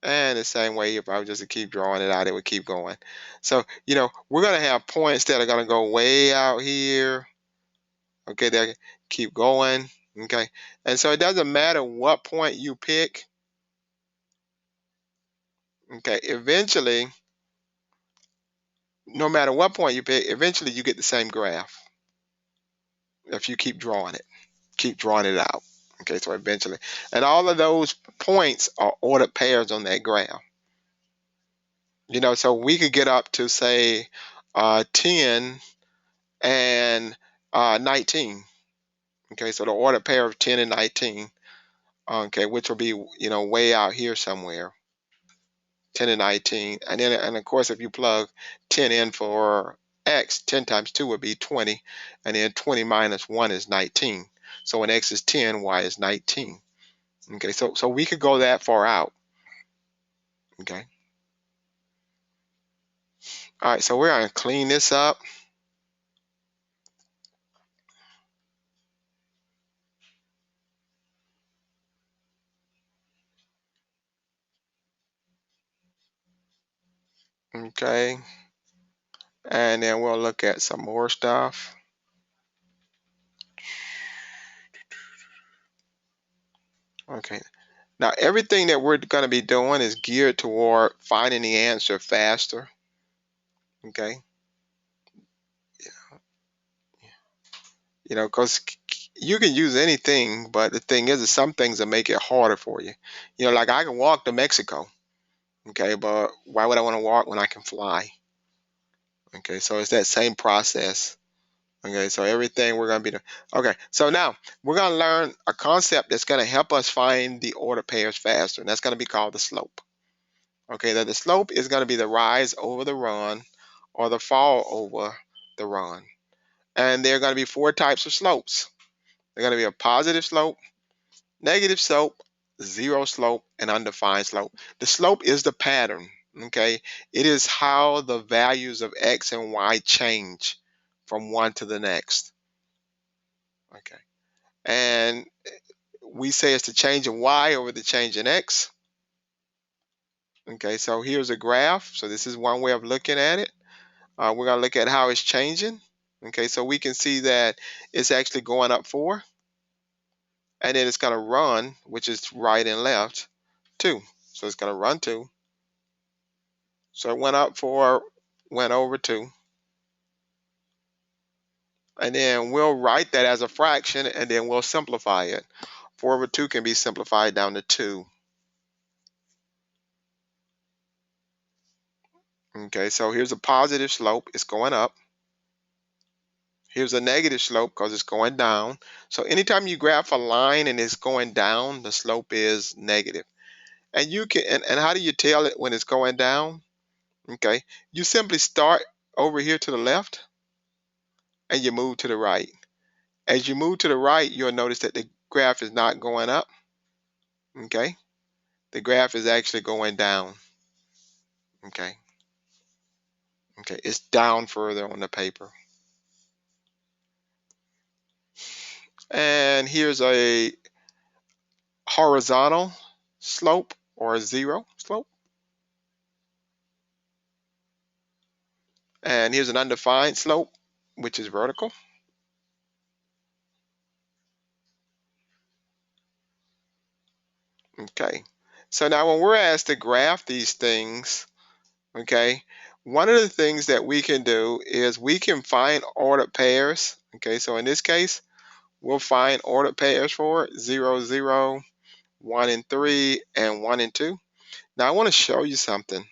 And the same way, if I was just to keep drawing it out, it would keep going. So, we're going to have points that are going to go way out here. Okay, they keep going. Okay, and so it doesn't matter what point you pick. Okay, eventually, no matter what point you pick, eventually you get the same graph if you keep drawing it out. Okay, so eventually, and all of those points are ordered pairs on that graph. So we could get up to say 10 and 19. Okay, so the ordered pair of 10 and 19. Okay, which will be way out here somewhere. 10 and 19, and of course if you plug 10 in for x, 10 times 2 would be 20, and then 20 minus 1 is 19. So when x is 10, y is 19. Okay, so we could go that far out. Okay, all right, so we're going to clean this up. Okay, and then we'll look at some more stuff. Okay, now everything that we're going to be doing is geared toward finding the answer faster. Okay, because you can use anything, but the thing is some things that make it harder for you. Like I can walk to Mexico, okay, but why would I want to walk when I can fly? Okay, so it's that same process. Okay, so everything we're going to be doing. Okay, so now we're going to learn a concept that's going to help us find the order pairs faster, and that's going to be called the slope. Okay, that the slope is going to be the rise over the run or the fall over the run. And there are going to be four types of slopes. They're going to be a positive slope, negative slope, zero slope, and undefined slope. The slope is the pattern. Okay, it is how the values of x and y change from one to the next. Okay, and we say it's the change in y over the change in x. Okay, so here's a graph. So this is one way of looking at it. We're going to look at how it's changing. Okay, so we can see that it's actually going up 4, and then it's going to run, which is right and left, 2. So it's going to run 2. So it went up 4, went over 2. And then we'll write that as a fraction, and then we'll simplify it. 4 over 2 can be simplified down to 2. Okay, so here's a positive slope. It's going up. Here's a negative slope because it's going down. So anytime you graph a line and it's going down, the slope is negative. And you can, and how do you tell it when it's going down? Okay, you simply start over here to the left and you move to the right. As you move to the right, you'll notice that the graph is not going up. Okay, the graph is actually going down. Okay, okay, it's down further on the paper. And here's a horizontal slope or a zero slope. And here's an undefined slope, which is vertical. Okay, so now when we're asked to graph these things, okay, one of the things that we can do is we can find ordered pairs. Okay, so in this case, we'll find ordered pairs for it, 0, 0, 1 and 3, and 1 and 2. Now I want to show you something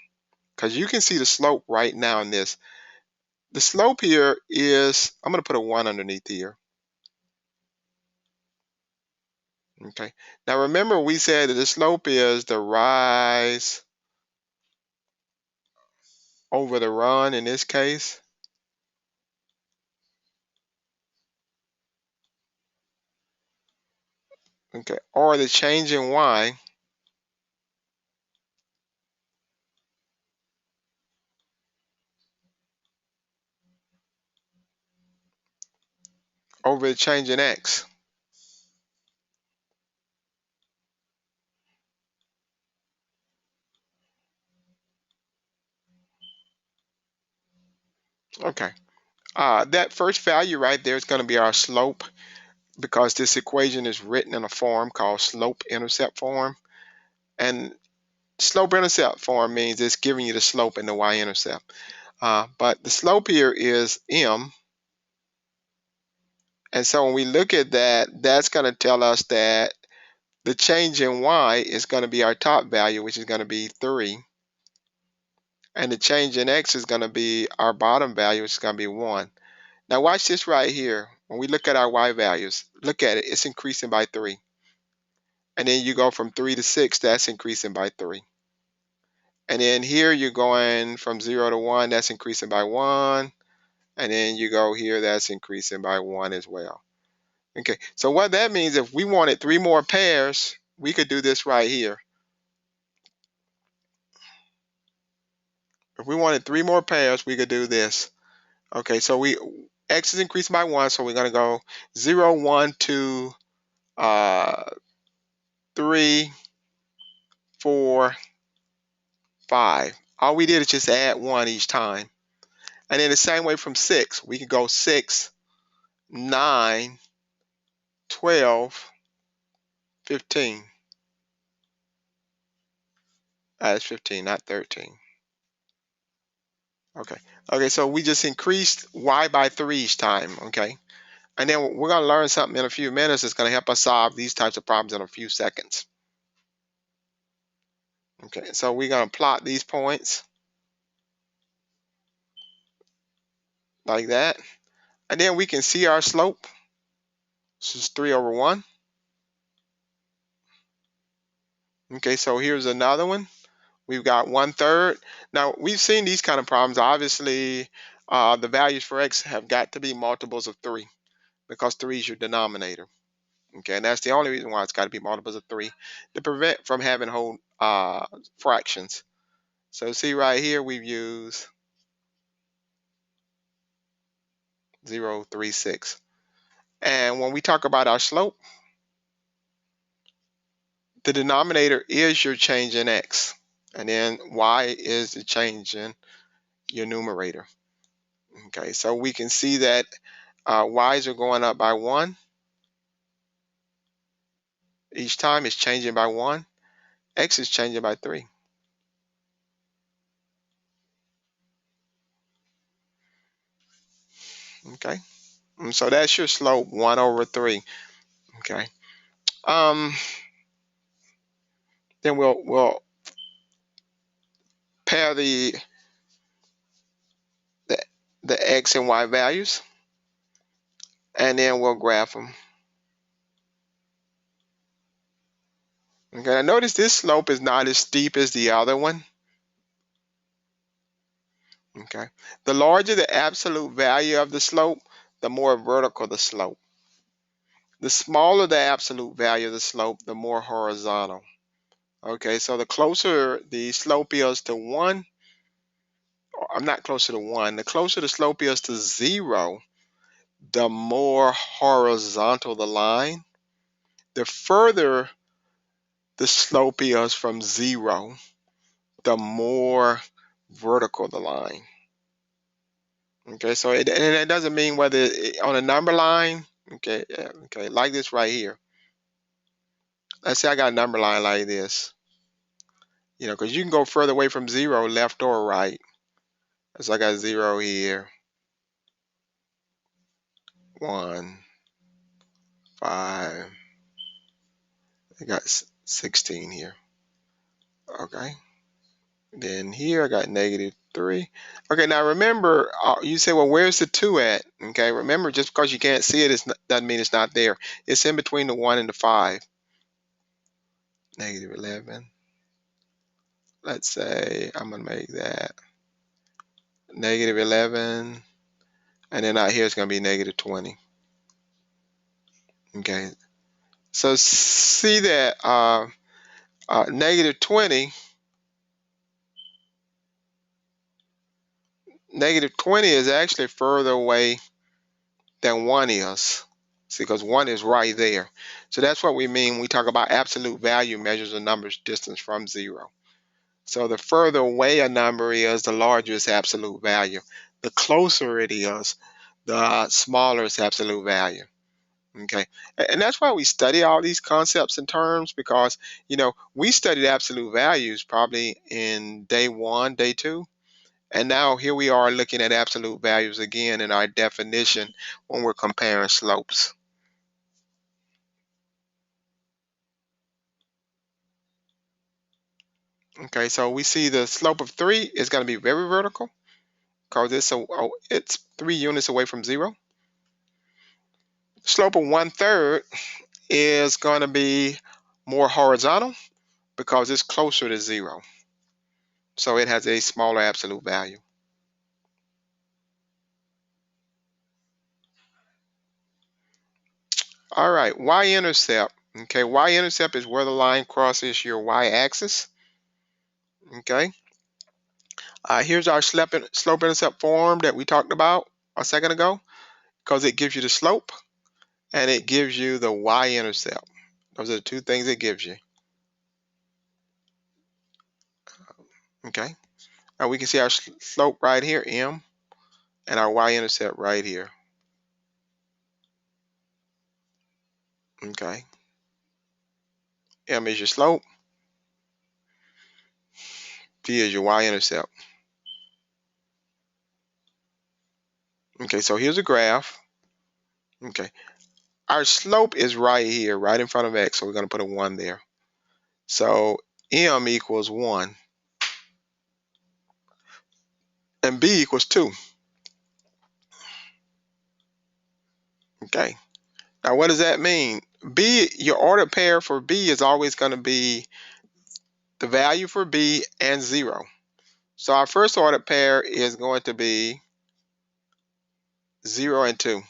because you can see the slope right now in this. The slope here is, I'm going to put a 1 underneath here. Okay, now remember we said that the slope is the rise over the run in this case. Okay, or the change in y over the change in x. Okay, that first value right there is going to be our slope, because this equation is written in a form called slope-intercept form. And slope-intercept form means it's giving you the slope and the y-intercept. But the slope here is m. And so when we look at that, that's going to tell us that the change in y is going to be our top value, which is going to be 3. And the change in x is going to be our bottom value, which is going to be 1. Now watch this right here. When we look at our y values, look at it. It's increasing by 3. And then you go from 3 to 6, that's increasing by 3. And then here you're going from 0 to 1, that's increasing by 1. And then you go here, that's increasing by 1 as well. Okay, so what that means, if we wanted 3 more pairs, we could do this right here. If we wanted 3 more pairs, we could do this. Okay, so x is increasing by 1, so we're going to go 0, 1, 2, 3, 4, 5. All we did is just add 1 each time. And then the same way from 6, we can go 6, 9, 12, 15. That's 15, not 13. Okay. Okay, so we just increased y by 3 each time, okay? And then we're going to learn something in a few minutes that's going to help us solve these types of problems in a few seconds. Okay, so we're going to plot these points like that. And then we can see our slope. This is 3 over 1. Okay, so here's another one. We've got 1/3. Now, we've seen these kind of problems. Obviously, the values for x have got to be multiples of 3, because 3 is your denominator. Okay, and that's the only reason why it's got to be multiples of 3, to prevent from having whole fractions. So see right here, we've used 0.36. And when we talk about our slope, the denominator is your change in x. And then y is the change in your numerator. Okay, so we can see that y's are going up by 1. Each time it's changing by 1. X is changing by 3. Okay, and so that's your slope, 1 over 3. Okay, then we'll pair the the x and y values, and then we'll graph them. Okay, now notice this slope is not as steep as the other one. Okay, the larger the absolute value of the slope, the more vertical the slope. The smaller the absolute value of the slope, the more horizontal. Okay, so the closer the slope is to 1, or I'm not closer to 1, the closer the slope is to 0, the more horizontal the line. The further the slope is from 0, the more vertical the line. Okay, so and it doesn't mean whether on a number line, okay, okay, like this right here. Let's say I got a number line like this, because you can go further away from 0, left or right. So I got 0 here, 1, 5, I got 16 here. Okay, then here I got -3. Okay, now remember, you say, well, where's the 2 at? Okay, remember, just because you can't see it, doesn't mean it's not there. It's in between the 1 and the 5. -11. Let's say I'm going to make that negative 11, and then out here it's going to be negative 20. Okay, so see that negative 20 is actually further away than 1 is. See, because 1 is right there. So that's what we mean when we talk about absolute value measures a number's distance from 0. So the further away a number is, the larger its absolute value. The closer it is, the smaller its absolute value. Okay, and that's why we study all these concepts and terms, because we studied absolute values probably in day 1, day 2, and now here we are looking at absolute values again in our definition when we're comparing slopes. Okay, so we see the slope of 3 is going to be very vertical because it's 3 units away from 0. Slope of 1/3 is going to be more horizontal because it's closer to 0. So it has a smaller absolute value. All right, y-intercept. Okay, y-intercept is where the line crosses your y-axis. Okay, here's our slope-intercept form that we talked about a second ago, because it gives you the slope and it gives you the y-intercept. Those are the two things it gives you. Okay, now we can see our slope right here, m, and our y-intercept right here. Okay, m is your slope, v is your y-intercept. Okay, so here's a graph. Okay, our slope is right here, right in front of x, so we're going to put a 1 there. So m equals 1, and b equals 2. Okay, now what does that mean? B, your ordered pair for b is always going to be the value for b and 0. So our first ordered pair is going to be 0 and 2.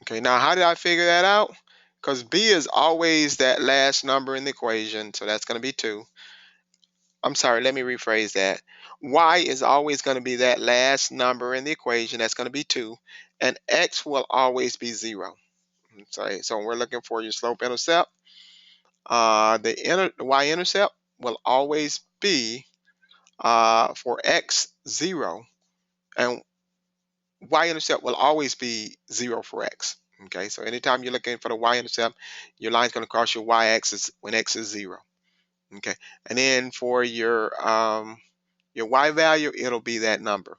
Okay, now how did I figure that out? Because b is always that last number in the equation, so that's going to be 2. I'm sorry, let me rephrase that. Y is always going to be that last number in the equation, that's going to be 2, and x will always be 0. Sorry, so we're looking for your slope-intercept. The y-intercept will always be for x 0, and y-intercept will always be 0 for x. Okay, so anytime you're looking for the y-intercept, your line's going to cross your y-axis when x is 0. Okay, and then for your y value, it'll be that number.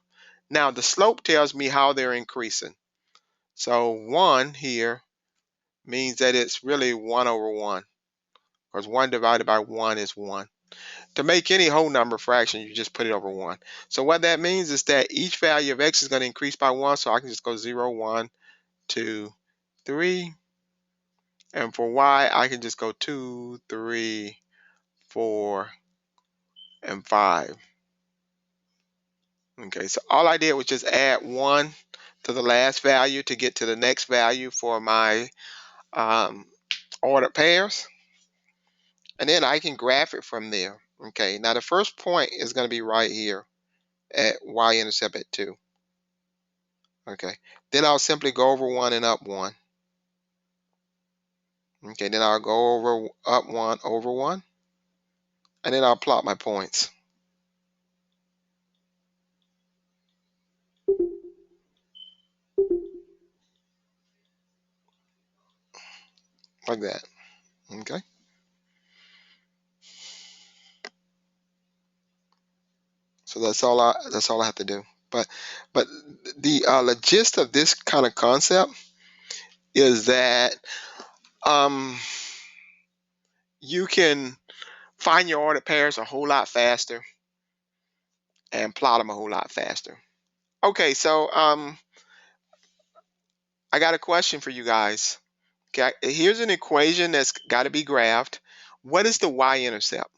Now the slope tells me how they're increasing. So 1 here means that it's really 1 over 1, because 1 divided by 1 is 1. To make any whole number fraction, you just put it over 1. So what that means is that each value of x is going to increase by 1, so I can just go 0, 1, 2, 3. And for y, I can just go 2, 3, 4, and 5. Okay, so all I did was just add 1 to the last value to get to the next value for my ordered pairs. And then I can graph it from there. Okay, now the first point is going to be right here at y-intercept at 2. Okay, then I'll simply go over 1 and up 1. Okay, then I'll go over up 1 over 1, and then I'll plot my points like that. Okay, so that's all I have to do. But the gist of this kind of concept is that you can find your ordered pairs a whole lot faster and plot them a whole lot faster. Okay, so I got a question for you guys. Okay, here's an equation that's got to be graphed. What is the y-intercept?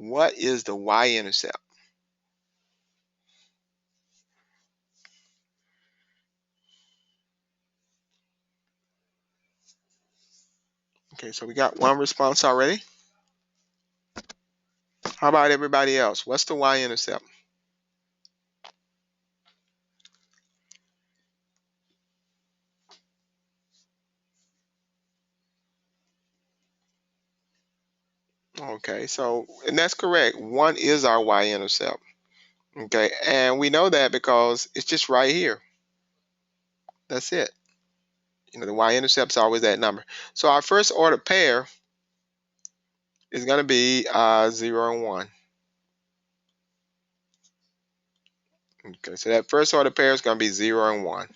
what is the y-intercept? Okay, so we got one response already. How about everybody else? What's the y-intercept? Okay, so, and that's correct. 1 is our y-intercept. Okay, and we know that because it's just right here. That's it. You know, the y-intercept is always that number. So our first order pair is going to be 0 and 1. Okay, so that first order pair is going to be 0 and 1.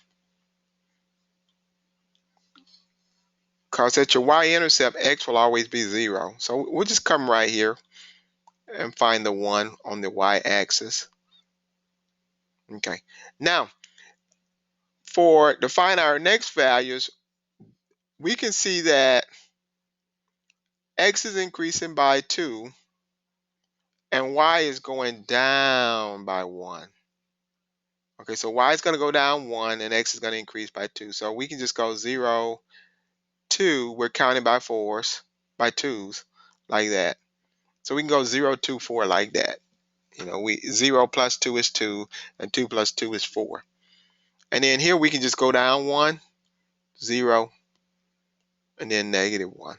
Because at your y-intercept, x will always be 0. So we'll just come right here and find the 1 on the y-axis. Okay, now to find our next values, we can see that x is increasing by 2 and y is going down by 1. Okay, so y is going to go down 1 and x is going to increase by 2. So we can just go 0, 2. We're counting by 4s, by 2s, like that. So we can go 0, 2, 4 like that. You know, 0 plus 2 is 2, and 2 plus 2 is 4. And then here we can just go down 1, 0, and then -1.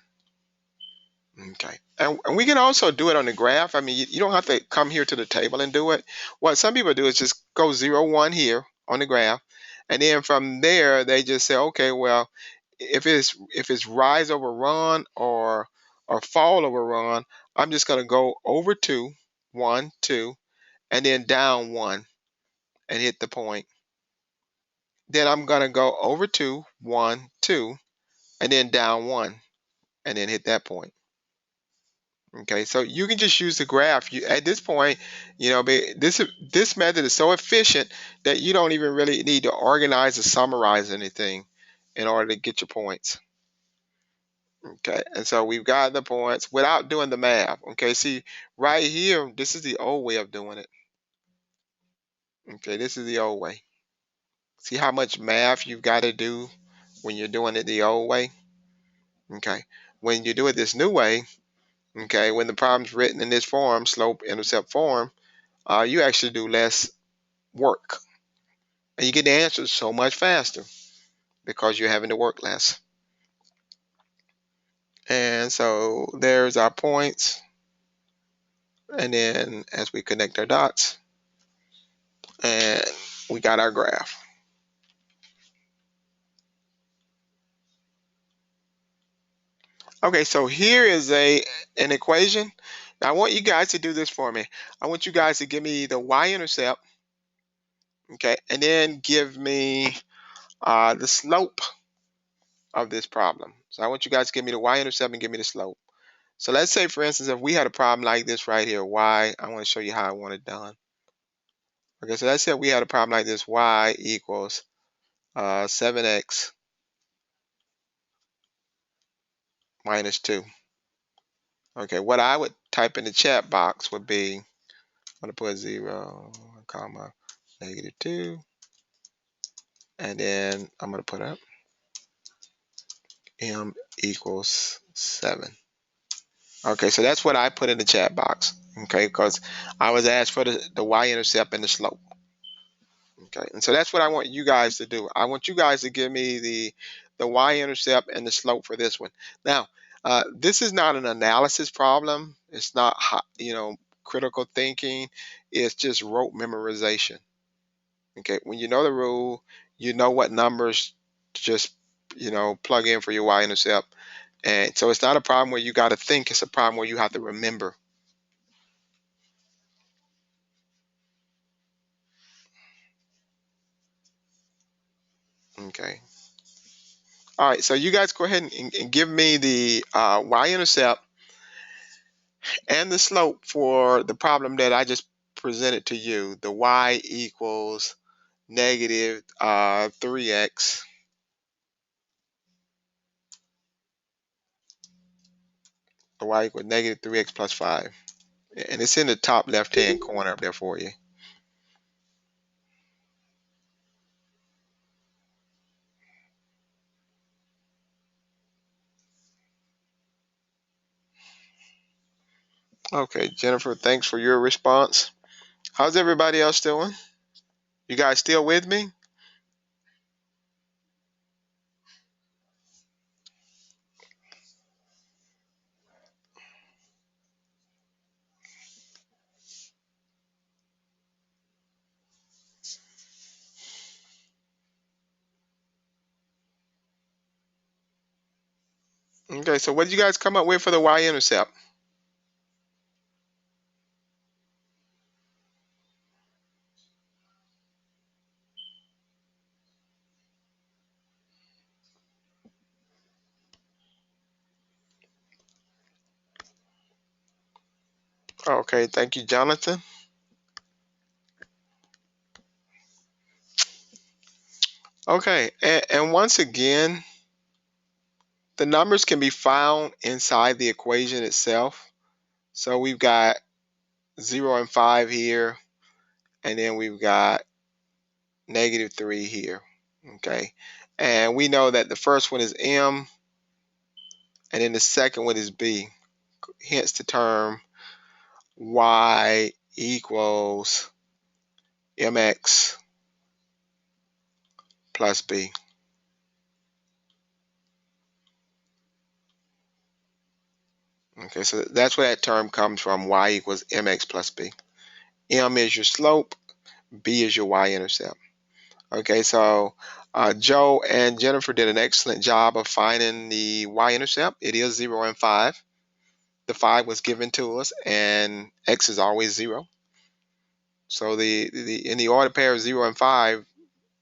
Okay. And we can also do it on the graph. I mean, you don't have to come here to the table and do it. What some people do is just go 0, 1 here on the graph. And then from there, they just say, okay, well, if it's rise over run or fall over run, I'm just going to go over 2, 1, 2, and then down 1 and hit the point. Then I'm going to go over 2, 1, 2, and then down 1 and then hit that point. Okay, so you can just use the graph. At this point, you know, this method is so efficient that you don't even really need to organize or summarize anything in order to get your points. Okay, and so we've got the points without doing the math. Okay, see right here, this is the old way of doing it. Okay, this is the old way. See how much math you've got to do when you're doing it the old way? Okay, when you do it this new way, okay, when the problem's written in this form, slope intercept form, you actually do less work. And you get the answers so much faster because you're having to work less. And so there's our points. And then as we connect our dots, and we got our graph. Okay, so here is an equation. Now I want you guys to do this for me. I want you guys to give me the y-intercept, okay, and then give me the slope of this problem. So I want you guys to give me the y-intercept and give me the slope. So let's say, for instance, if we had a problem like this right here, I want to show you how I want it done. Okay, so let's say we had a problem like this, y equals 7x minus 2. Okay, what I would type in the chat box would be, I'm going to put 0, comma, -2, and then I'm going to put up m equals 7. Okay, so that's what I put in the chat box, okay, because I was asked for the y-intercept and the slope. Okay, and so that's what I want you guys to do. I want you guys to give me the y-intercept and the slope for this one. Now, this is not an analysis problem. It's not, critical thinking. It's just rote memorization. Okay, when you know the rule, you know what numbers to just, plug in for your y-intercept. And so it's not a problem where you got to think. It's a problem where you have to remember. Okay. All right, so you guys go ahead and give me the y-intercept and the slope for the problem that I just presented to you. The y equals negative 3x. The y equals negative 3x plus 5. And it's in the top left-hand corner up there for you. Okay, Jennifer, thanks for your response. How's everybody else doing? You guys still with me? Okay, so what did you guys come up with for the y-intercept? Okay, thank you, Jonathan. Okay, and once again, the numbers can be found inside the equation itself. So we've got 0 and 5 here, and then we've got -3 here. Okay, and we know that the first one is m, and then the second one is b. Hence the term y equals mx plus b. Okay, so that's where that term comes from, y equals mx plus b. M is your slope, b is your y-intercept. Okay, so Joe and Jennifer did an excellent job of finding the y-intercept. It is 0 and 5. The 5 was given to us, and x is always 0. So in the order pair of 0 and 5,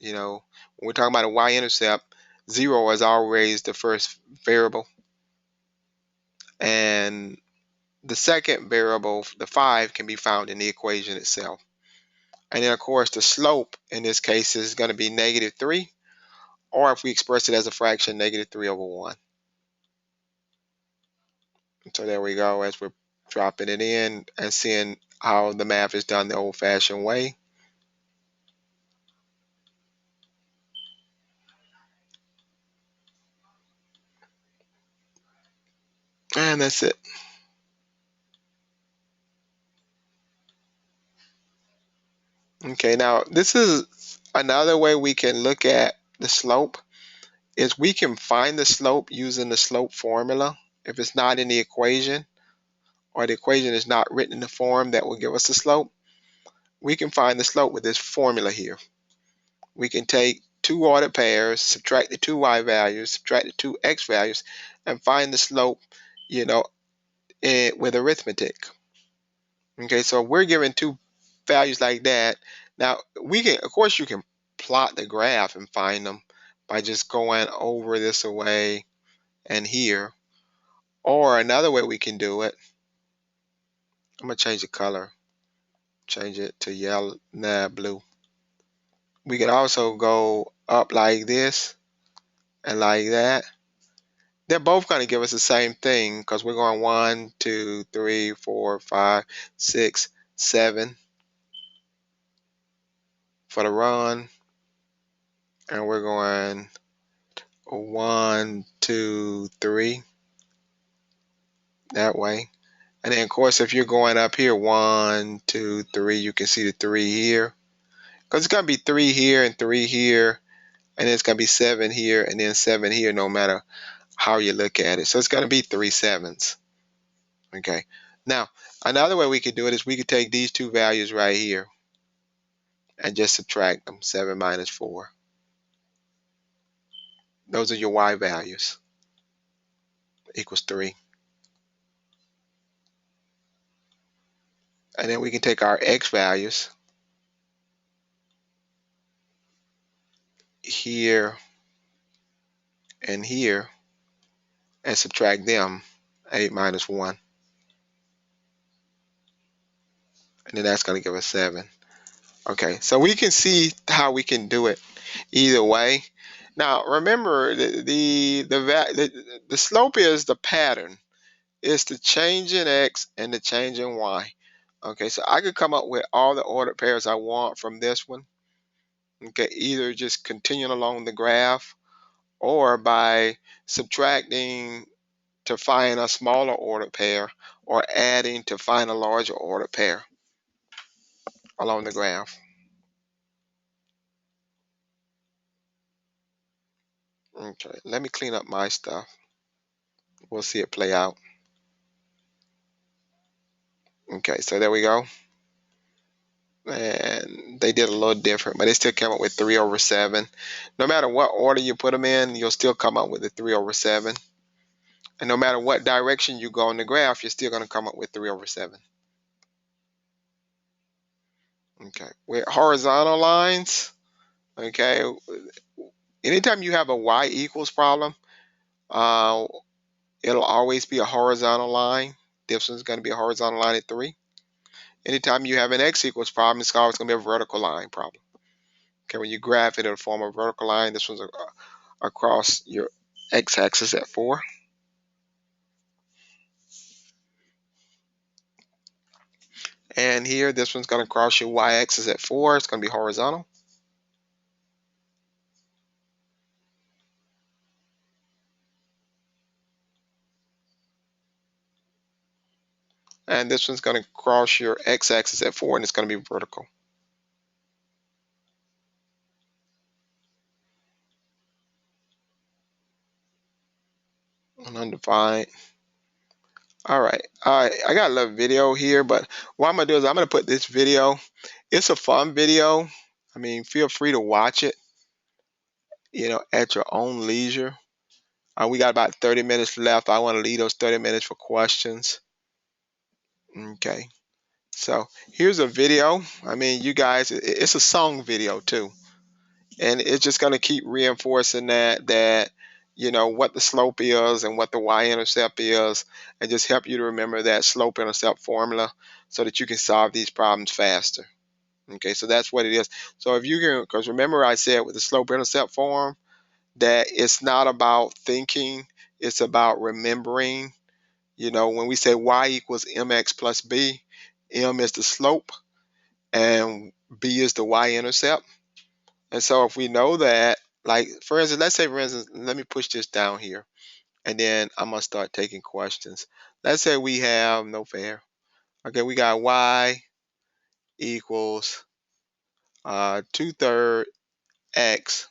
when we're talking about a y-intercept, 0 is always the first variable, and the second variable, the 5, can be found in the equation itself. And then, of course, the slope in this case is going to be -3, or if we express it as a fraction, -3/1. So there we go, as we're dropping it in and seeing how the math is done the old-fashioned way. And that's it. Okay, now this is another way we can look at the slope, is we can find the slope using the slope formula. If it's not in the equation, or the equation is not written in the form that will give us the slope, we can find the slope with this formula here. We can take two ordered pairs, subtract the two y values, subtract the two x values, and find the slope, with arithmetic. Okay, so we're given two values like that. Now, of course, you can plot the graph and find them by just going over this away and here. Or another way we can do it, I'm going to change the color, change it to yellow, blue. We can also go up like this and like that. They're both going to give us the same thing because we're going 1, 2, 3, 4, 5, 6, 7 for the run. And we're going 1, 2, 3 that way. And then, of course, if you're going up here, 1, 2, 3, you can see the 3 here. Because it's going to be 3 here and 3 here. And then it's going to be 7 here and then 7 here, no matter how you look at it. So it's going to be 3 7s. Okay. Now, another way we could do it is we could take these two values right here and just subtract them. 7 minus 4. Those are your y values. Equals 3. And then we can take our x values here and here and subtract them. 8 minus 1. And then that's going to give us 7. Okay, so we can see how we can do it either way. Now, remember, the slope is the pattern. It's the change in x and the change in y. Okay, so I could come up with all the ordered pairs I want from this one. Okay, either just continuing along the graph or by subtracting to find a smaller ordered pair or adding to find a larger ordered pair along the graph. Okay, let me clean up my stuff. We'll see it play out. Okay, so there we go. And they did a little different, but they still came up with 3 over 7. No matter what order you put them in, you'll still come up with the 3 over 7. And no matter what direction you go on the graph, you're still going to come up with 3 over 7. Okay, with horizontal lines, okay, anytime you have a y equals problem, uh, it'll always be a horizontal line. This one's going to be a horizontal line at 3. Anytime you have an x equals problem, it's always going to be a vertical line problem. Okay, when you graph it, it'll form a vertical line. This one's across your x-axis at 4. And here, this one's going to cross your y-axis at 4. It's going to be horizontal. And this one's going to cross your x-axis at 4, and it's going to be vertical. Undefined. All right. I got a little video here, but what I'm going to do is I'm going to put this video. It's a fun video. I mean, feel free to watch it, at your own leisure. We got about 30 minutes left. I want to leave those 30 minutes for questions. Okay. So here's a video. I mean, you guys, it's a song video too. And it's just going to keep reinforcing that what the slope is and what the y-intercept is, and just help you to remember that slope-intercept formula so that you can solve these problems faster. Okay, so that's what it is. So if you can, because remember I said with the slope-intercept form that it's not about thinking, it's about remembering. When we say y equals mx plus b, m is the slope and b is the y-intercept. And so if we know that, like for instance, let me push this down here, and then I'm gonna start taking questions. Let's say we have no fair. Okay, we got y equals 2/3 x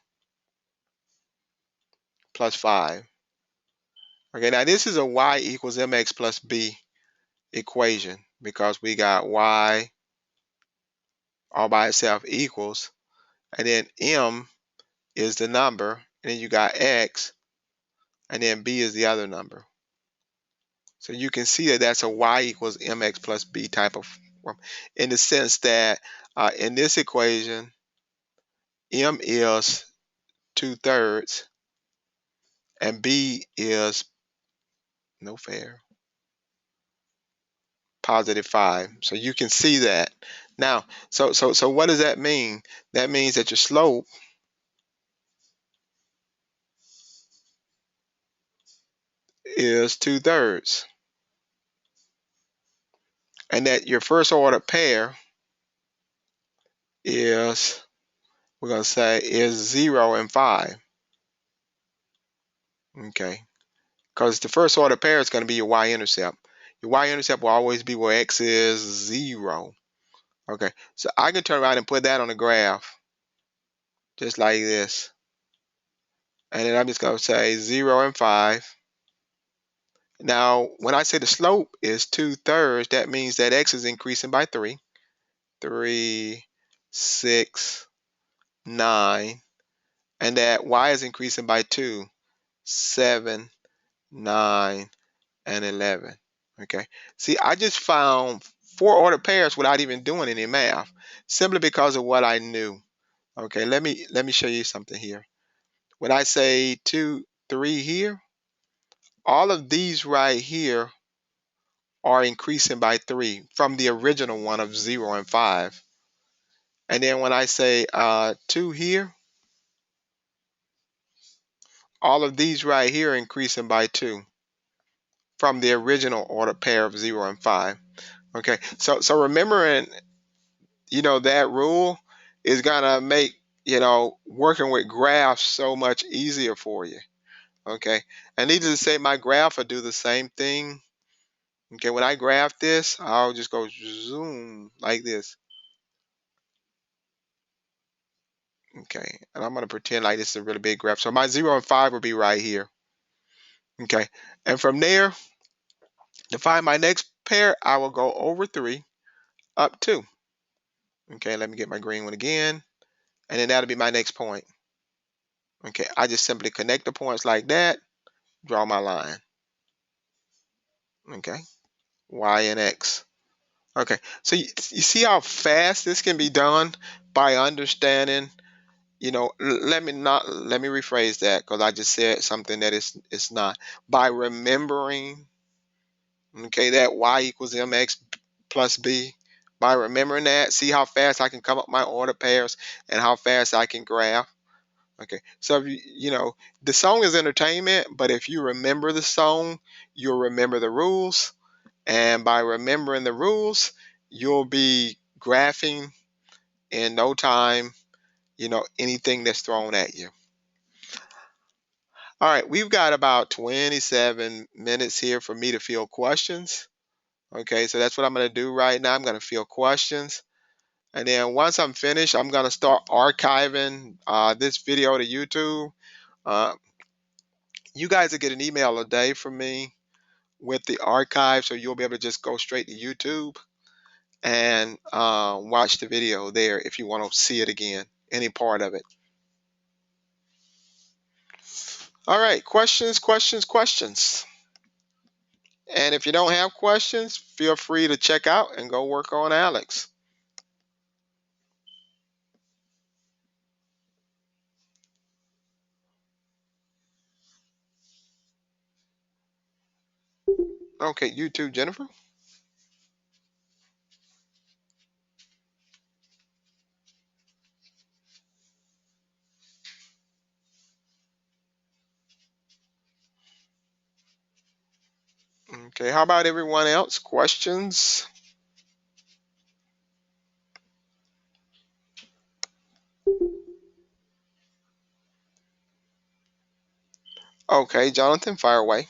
plus 5. Okay, now this is a y equals mx plus b equation because we got y all by itself equals, and then m is the number, and then you got x, and then b is the other number. So you can see that that's a y equals mx plus b type of form, in the sense that in this equation, m is 2/3 and b is no fair, +5. So you can see that. Now, so what does that mean? That means that your slope is 2/3, and that your first order pair is, we're going to say, is 0 and 5. Okay, because the first order pair is going to be your y-intercept. Your y-intercept will always be where x is 0. Okay, so I can turn around and put that on the graph just like this. And then I'm just going to say 0 and 5. Now, when I say the slope is 2/3, that means that x is increasing by 3. 3, 6, 9. And that y is increasing by 2. 7, 9, and 11. Okay. See, I just found 4 ordered pairs without even doing any math, simply because of what I knew. Okay, let me show you something here. When I say 2, 3 here, all of these right here are increasing by 3 from the original one of 0 and 5. And then when I say 2 here, all of these right here are increasing by 2 from the original ordered pair of 0 and 5. Okay, so remembering, that rule is gonna make, working with graphs so much easier for you. Okay, and needless to say, my graph will do the same thing. Okay, when I graph this, I'll just go zoom like this. Okay, and I'm gonna pretend like this is a really big graph. So my 0 and 5 will be right here. Okay, and from there, to find my next pair, I will go over 3, up 2. Okay, let me get my green one again, and then that'll be my next point. Okay, I just simply connect the points like that, draw my line. Okay, Y and X. Okay, so you see how fast this can be done by understanding. Let me rephrase that because I just said something that it's not. By remembering, okay, that Y equals MX plus B. By remembering that, see how fast I can come up my order pairs and how fast I can graph. Okay, so if the song is entertainment, but if you remember the song, you'll remember the rules, and by remembering the rules, you'll be graphing in no time. Anything that's thrown at you. All right, we've got about 27 minutes here for me to field questions. Okay, so that's what I'm going to do right now. I'm going to field questions. And then once I'm finished, I'm going to start archiving this video to YouTube. Uh, you guys will get an email a day from me with the archive, so you'll be able to just go straight to YouTube and watch the video there if you want to see it again, any part of it. All right, questions, questions, questions. And if you don't have questions, feel free to check out and go work on Alex. Okay, you too, Jennifer. Okay, how about everyone else? Questions? Okay, Jonathan, fire away.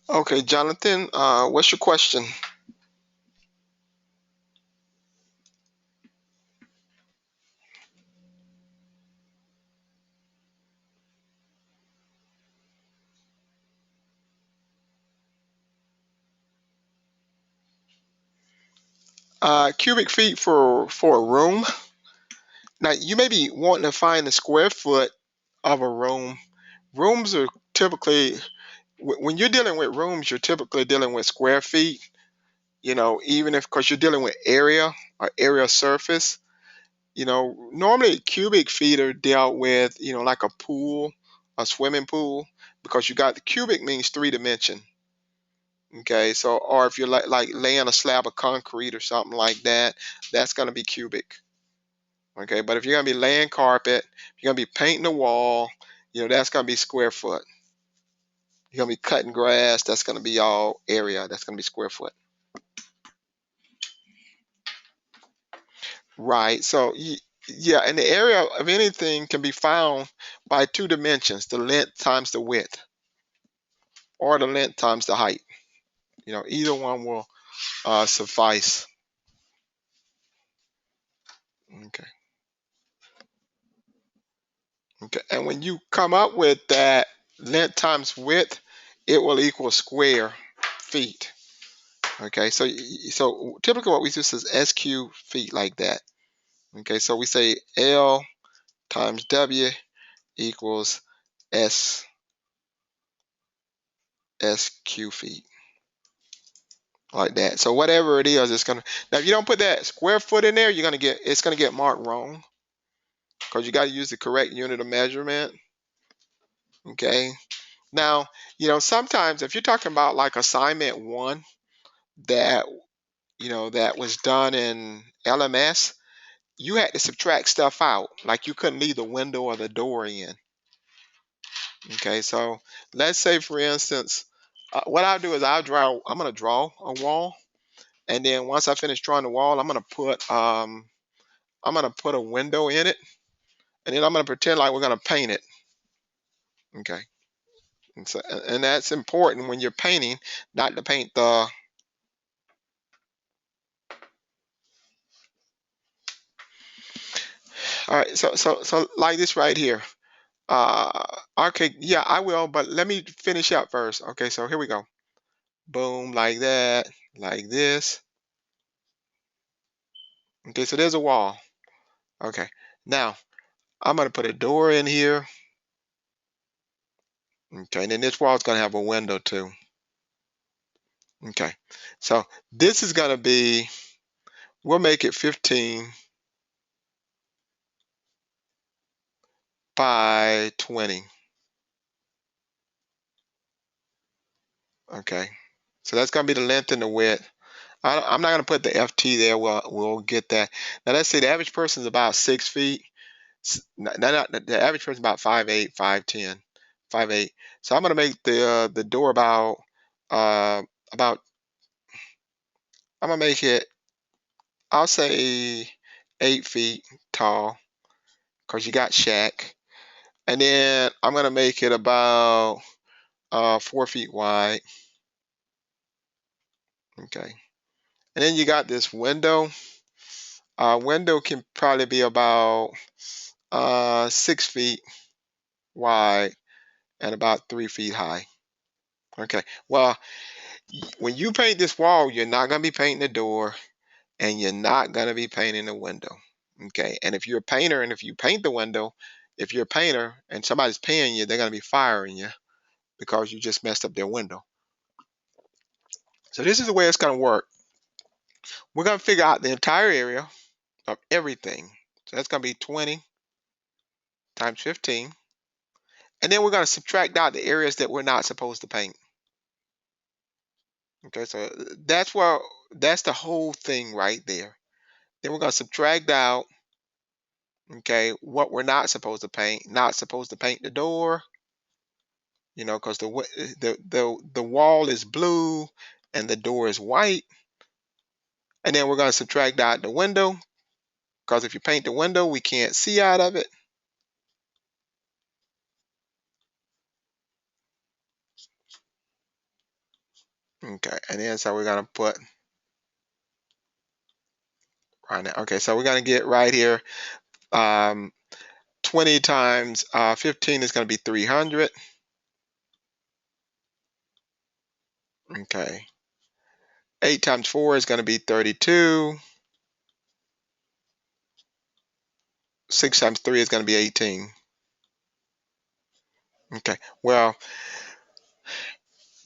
Okay, Jonathan, what's your question? Cubic feet for a room. Now, you may be wanting to find the square foot of a room. Rooms are typically, when you're dealing with rooms, you're typically dealing with square feet. Even if, because you're dealing with area or area surface. Normally cubic feet are dealt with, like a pool, a swimming pool, because you got the cubic means 3 dimension. Okay, so or if you're like laying a slab of concrete or something like that, that's gonna be cubic. Okay, but if you're gonna be laying carpet, if you're gonna be painting the wall, that's gonna be square foot. You're gonna be cutting grass, that's gonna be all area, that's gonna be square foot. Right. So yeah, and the area of anything can be found by two dimensions: the length times the width, or the length times the height. Either one will suffice. Okay. Okay. And when you come up with that length times width, it will equal square feet. Okay. So typically what we do is SQ feet like that. Okay. So we say L times W equals S SQ feet. Like that. So whatever it is, it's gonna. Now, if you don't put that square foot in there, it's gonna get marked wrong because you got to use the correct unit of measurement. Okay. Now, sometimes if you're talking about like assignment one that that was done in LMS, you had to subtract stuff out. Like you couldn't leave the window or the door in. Okay. So let's say, for instance, what I'll do is I'm gonna draw a wall, and then once I finish drawing the wall, I'm gonna put a window in it, and then I'm gonna pretend like we're gonna paint it. Okay, and that's important when you're painting, not to paint the. All right, so like this right here. Okay, yeah, I will, but let me finish up first. Okay, so here we go. Boom, like that, like this. Okay, so there's a wall. Okay, now I'm gonna put a door in here. Okay, and then this wall's gonna have a window too. Okay, so this is gonna be. We'll make it 15 by 20. Okay, so that's going to be the length and the width. I'm not going to put the FT there. We'll get that. Now let's say the average person is about 6 feet. The average person is about 5'8", 5'10", 5'8". So I'm going to make the door uh about I'm going to make it, I'll say, 8 feet tall because you got shack, and then I'm going to make it about 4 feet wide. Okay, and then you got this window. Window can probably be about 6 feet wide and about 3 feet high. Okay. Well, when you paint this wall, you're not going to be painting the door, and you're not going to be painting the window. Okay. And if you're a painter and if you paint the window, if you're a painter and somebody's paying you, they're going to be firing you because you just messed up their window. So this is the way it's going to work. We're going to figure out the entire area of everything. So that's going to be 20 times 15. And then we're going to subtract out the areas that we're not supposed to paint. Okay, so that's the whole thing right there. Then we're going to subtract out, okay, what we're not supposed to paint. Not supposed to paint the door, because the wall is blue and the door is white. And then we're going to subtract out the window, because if you paint the window, we can't see out of it. Okay, and then so we're going to put right now. Okay, so we're going to get right here. 20 times 15 is going to be 300. Okay. 8 times 4 is going to be 32. 6 times 3 is going to be 18. Okay. Well,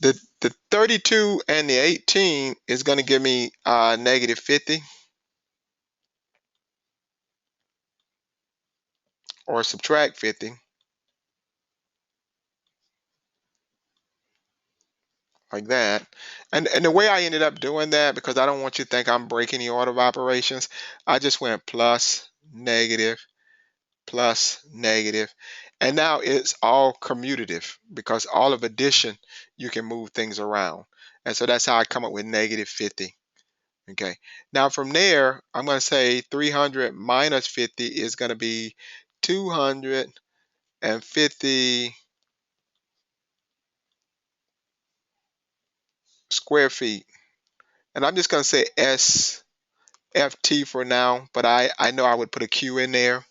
the 32 and the 18 is going to give me negative 50, or subtract 50, like that. And the way I ended up doing that, because I don't want you to think I'm breaking the order of operations, I just went plus, negative, plus, negative. And now it's all commutative, because all of addition, you can move things around. And so that's how I come up with negative 50. Okay. Now from there, I'm going to say 300 minus 50 is going to be 250 square feet. And I'm just going to say SFT for now, but I know I would put a Q in there.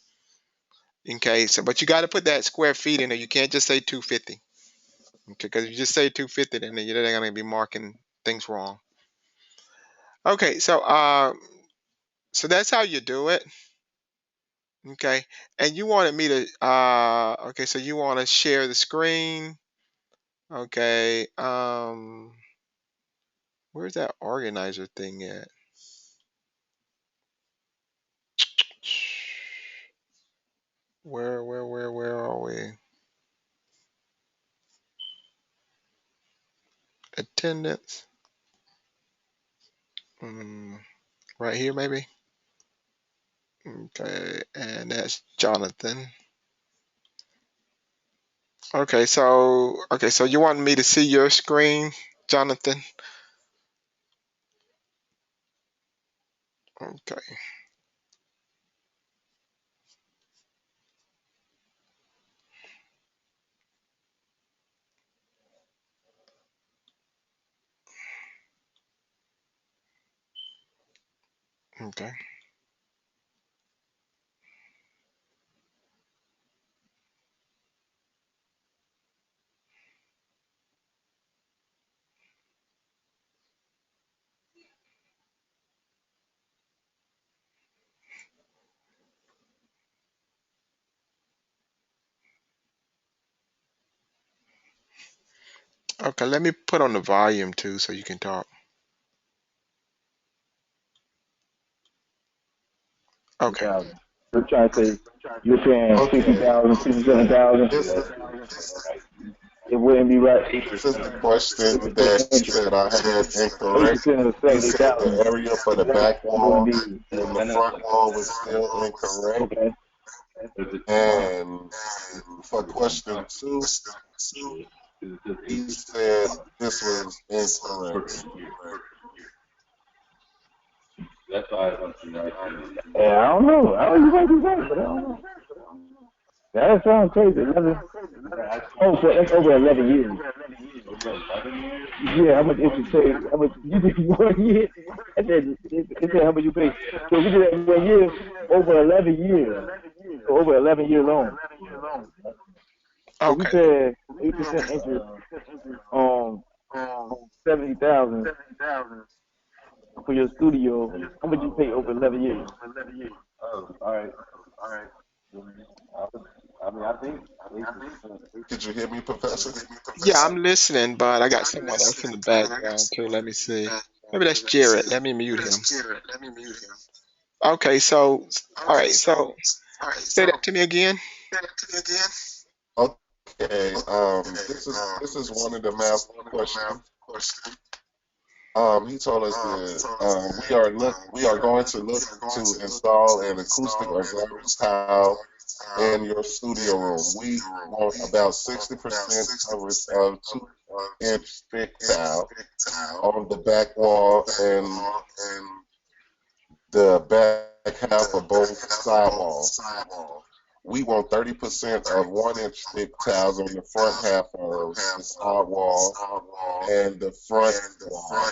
Okay. So, but you got to put that square feet in there. You can't just say 250. Okay. Because if you just say 250, then you're going to be marking things wrong. Okay. So that's how you do it. Okay. And you wanted me to, okay. So you want to share the screen. Okay. Where's that organizer thing at? Where are we? Attendance. Right here, maybe. Okay, and that's Jonathan. Okay, so you want me to see your screen, Jonathan? Okay, okay, okay. Let me put on the volume too, so you can talk. Okay. We're trying to say, you're saying Okay. 60,000, 67,000. This It wouldn't be right. this is the question 8% that he interest. said I had incorrect. 8% of He said the 70,000. area for the back It wouldn't wall be. and the front wall was still incorrect. Okay. And for question two, he said this was incorrect. Yeah, I don't know. You might be right, but I don't know. That sounds crazy. That's over 11 years. Yeah, how much interest pay? How much you did 1 year? And then it said how much you pay. So we did that 1 year over 11 years. So over 11 year loan. So we Okay. said 8% interest on 70,000 for your studio. How much you pay over 11 years? Did you hear me, Professor? Yeah, I'm listening, but I got someone else in the background too. Let me see. Maybe that's Jared. Let me mute him. Okay, so all right, so say that to me again. Okay. This is one of the math questions. He told us that we are going to look to install an acoustic or gravity tile in your studio room. We want about 60% coverage of 2-inch thick tile on the back wall and the back half of both side walls. We want 30% of 1-inch thick tiles on the front half of the side wall and the front wall.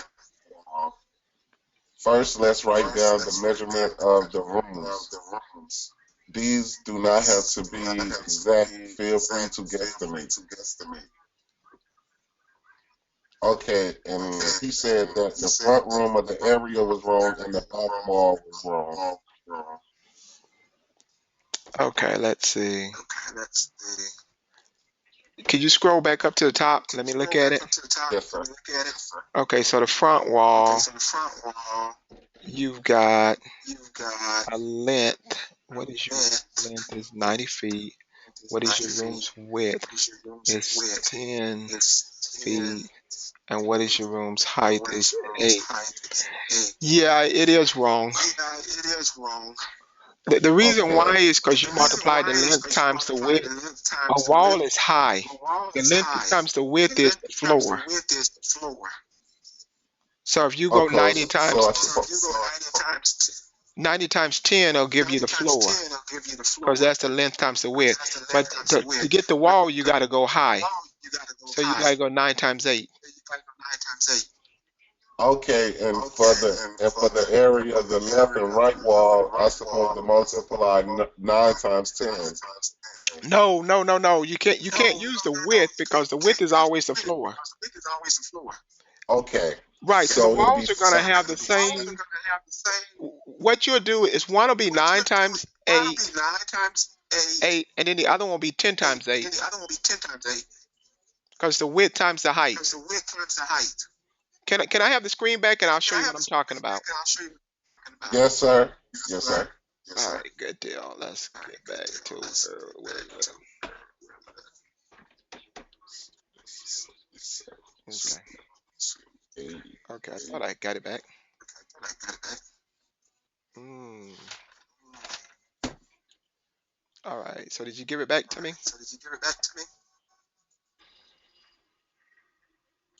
First, let's write down the measurement of the rooms. These do not have to be exact. Feel free to guesstimate. Okay, and he said that the front room of the area was wrong and the back wall was wrong. Okay, let's see. Can you scroll back up to the top? Let me look at it. Yes, sir. Okay, so the front wall, you've got a length. What is your length? Is 90 feet. What is your room's width? It's 10 feet. And what is your room's height? Is 8. Yeah, it is wrong. The reason Okay. why is because you multiply the length times the width. A wall is high. The length times the width is the floor. So if you go Okay, 90 so times I suppose. 90 times 10, it'll give you the floor because that's the length times the width. But to get the wall, you got to go high. So you got to go 9 times 8. Okay, and for the area of the left and right wall, I supposed to multiply 9 times 10. No, no, no, no. You can't use the width because the width is always the floor. Okay, Right. So the so it'll be walls are going to have the same. What you'll do is one will be 9 times 8, 8, and then the other one will be 10 times 8 because the width times the height. Can I have the screen back and I'll show you what I'm talking about? yes, sir. Yes, sir. All right, good deal. Let's get back to where we were. Okay. Okay, I thought I got it back. Hmm. All right. So did you give it back to me?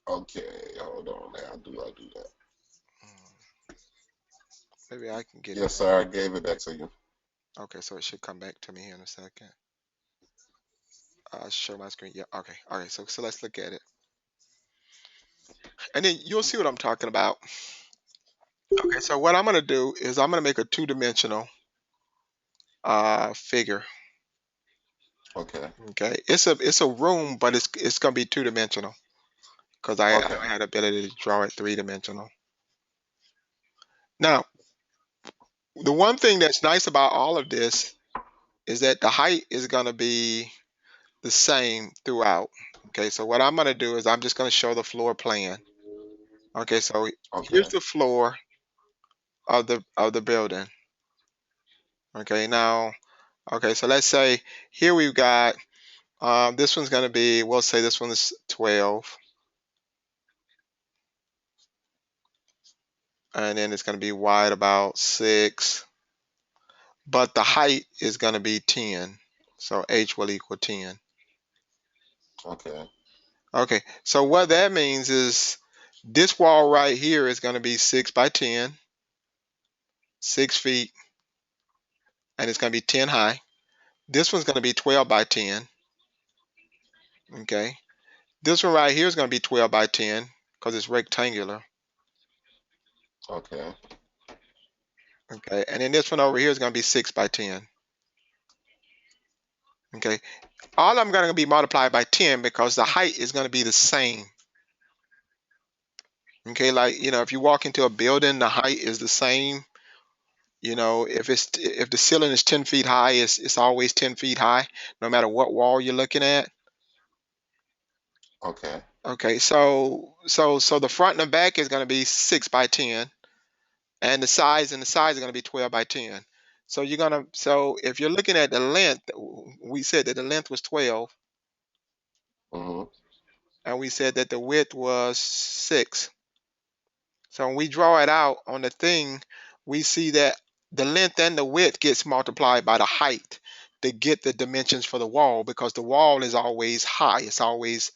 Okay, hold on now. I do that? Hmm, maybe I can get it Yes, back. sir. I gave it back to you. Okay, so it should come back to me here in a second. Share my screen. Yeah. Okay. All right. So let's look at it, and then you'll see what I'm talking about. Okay. So what I'm gonna do is I'm gonna make a two-dimensional figure. Okay. Okay. It's a room, but it's gonna be two-dimensional because I Okay. don't have the ability to draw it three-dimensional. Now, the one thing that's nice about all of this is that the height is gonna be the same throughout. Okay. So what I'm gonna do is I'm just gonna show the floor plan. Okay. So here's Okay. the floor of the building. Okay. Now, okay. So let's say here we've got this one's gonna be. We'll say this one is 12, and then it's gonna be wide about 6, but the height is gonna be 10. So h will equal 10. Okay. Okay. So what that means is this wall right here is gonna be 6 by 10, 6 feet, and it's gonna be 10 high. This one's gonna be 12 by 10. Okay. This one right here is gonna be 12 by 10 because it's rectangular. Okay. Okay. And then this one over here is gonna be 6 by 10. Okay. All of them are going to be multiplied by 10 because the height is going to be the same. Okay, like if you walk into a building, the height is the same. If the ceiling is 10 feet high, it's always 10 feet high, no matter what wall you're looking at. Okay. Okay, so the front and the back is going to be 6 by 10, and the sides are going to be 12 by 10. So if you're looking at the length, we said that the length was 12, Mhm. and we said that the width was 6. So when we draw it out on the thing, we see that the length and the width gets multiplied by the height to get the dimensions for the wall because the wall is always high. It's always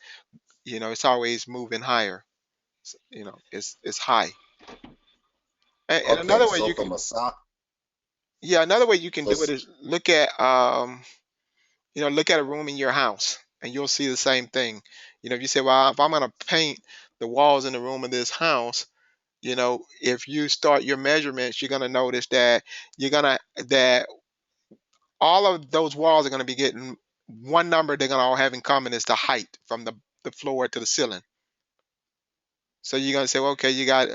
moving higher. It's high. And Okay. another way So you from can, a side. yeah, another way you can So do it is look at a room in your house and you'll see the same thing. If you say, well, if I'm going to paint the walls in the room of this house, if you start your measurements, you're going to notice that that all of those walls are going to be getting one number they're going to all have in common is the height from the floor to the ceiling. So you're going to say, well, okay, you got,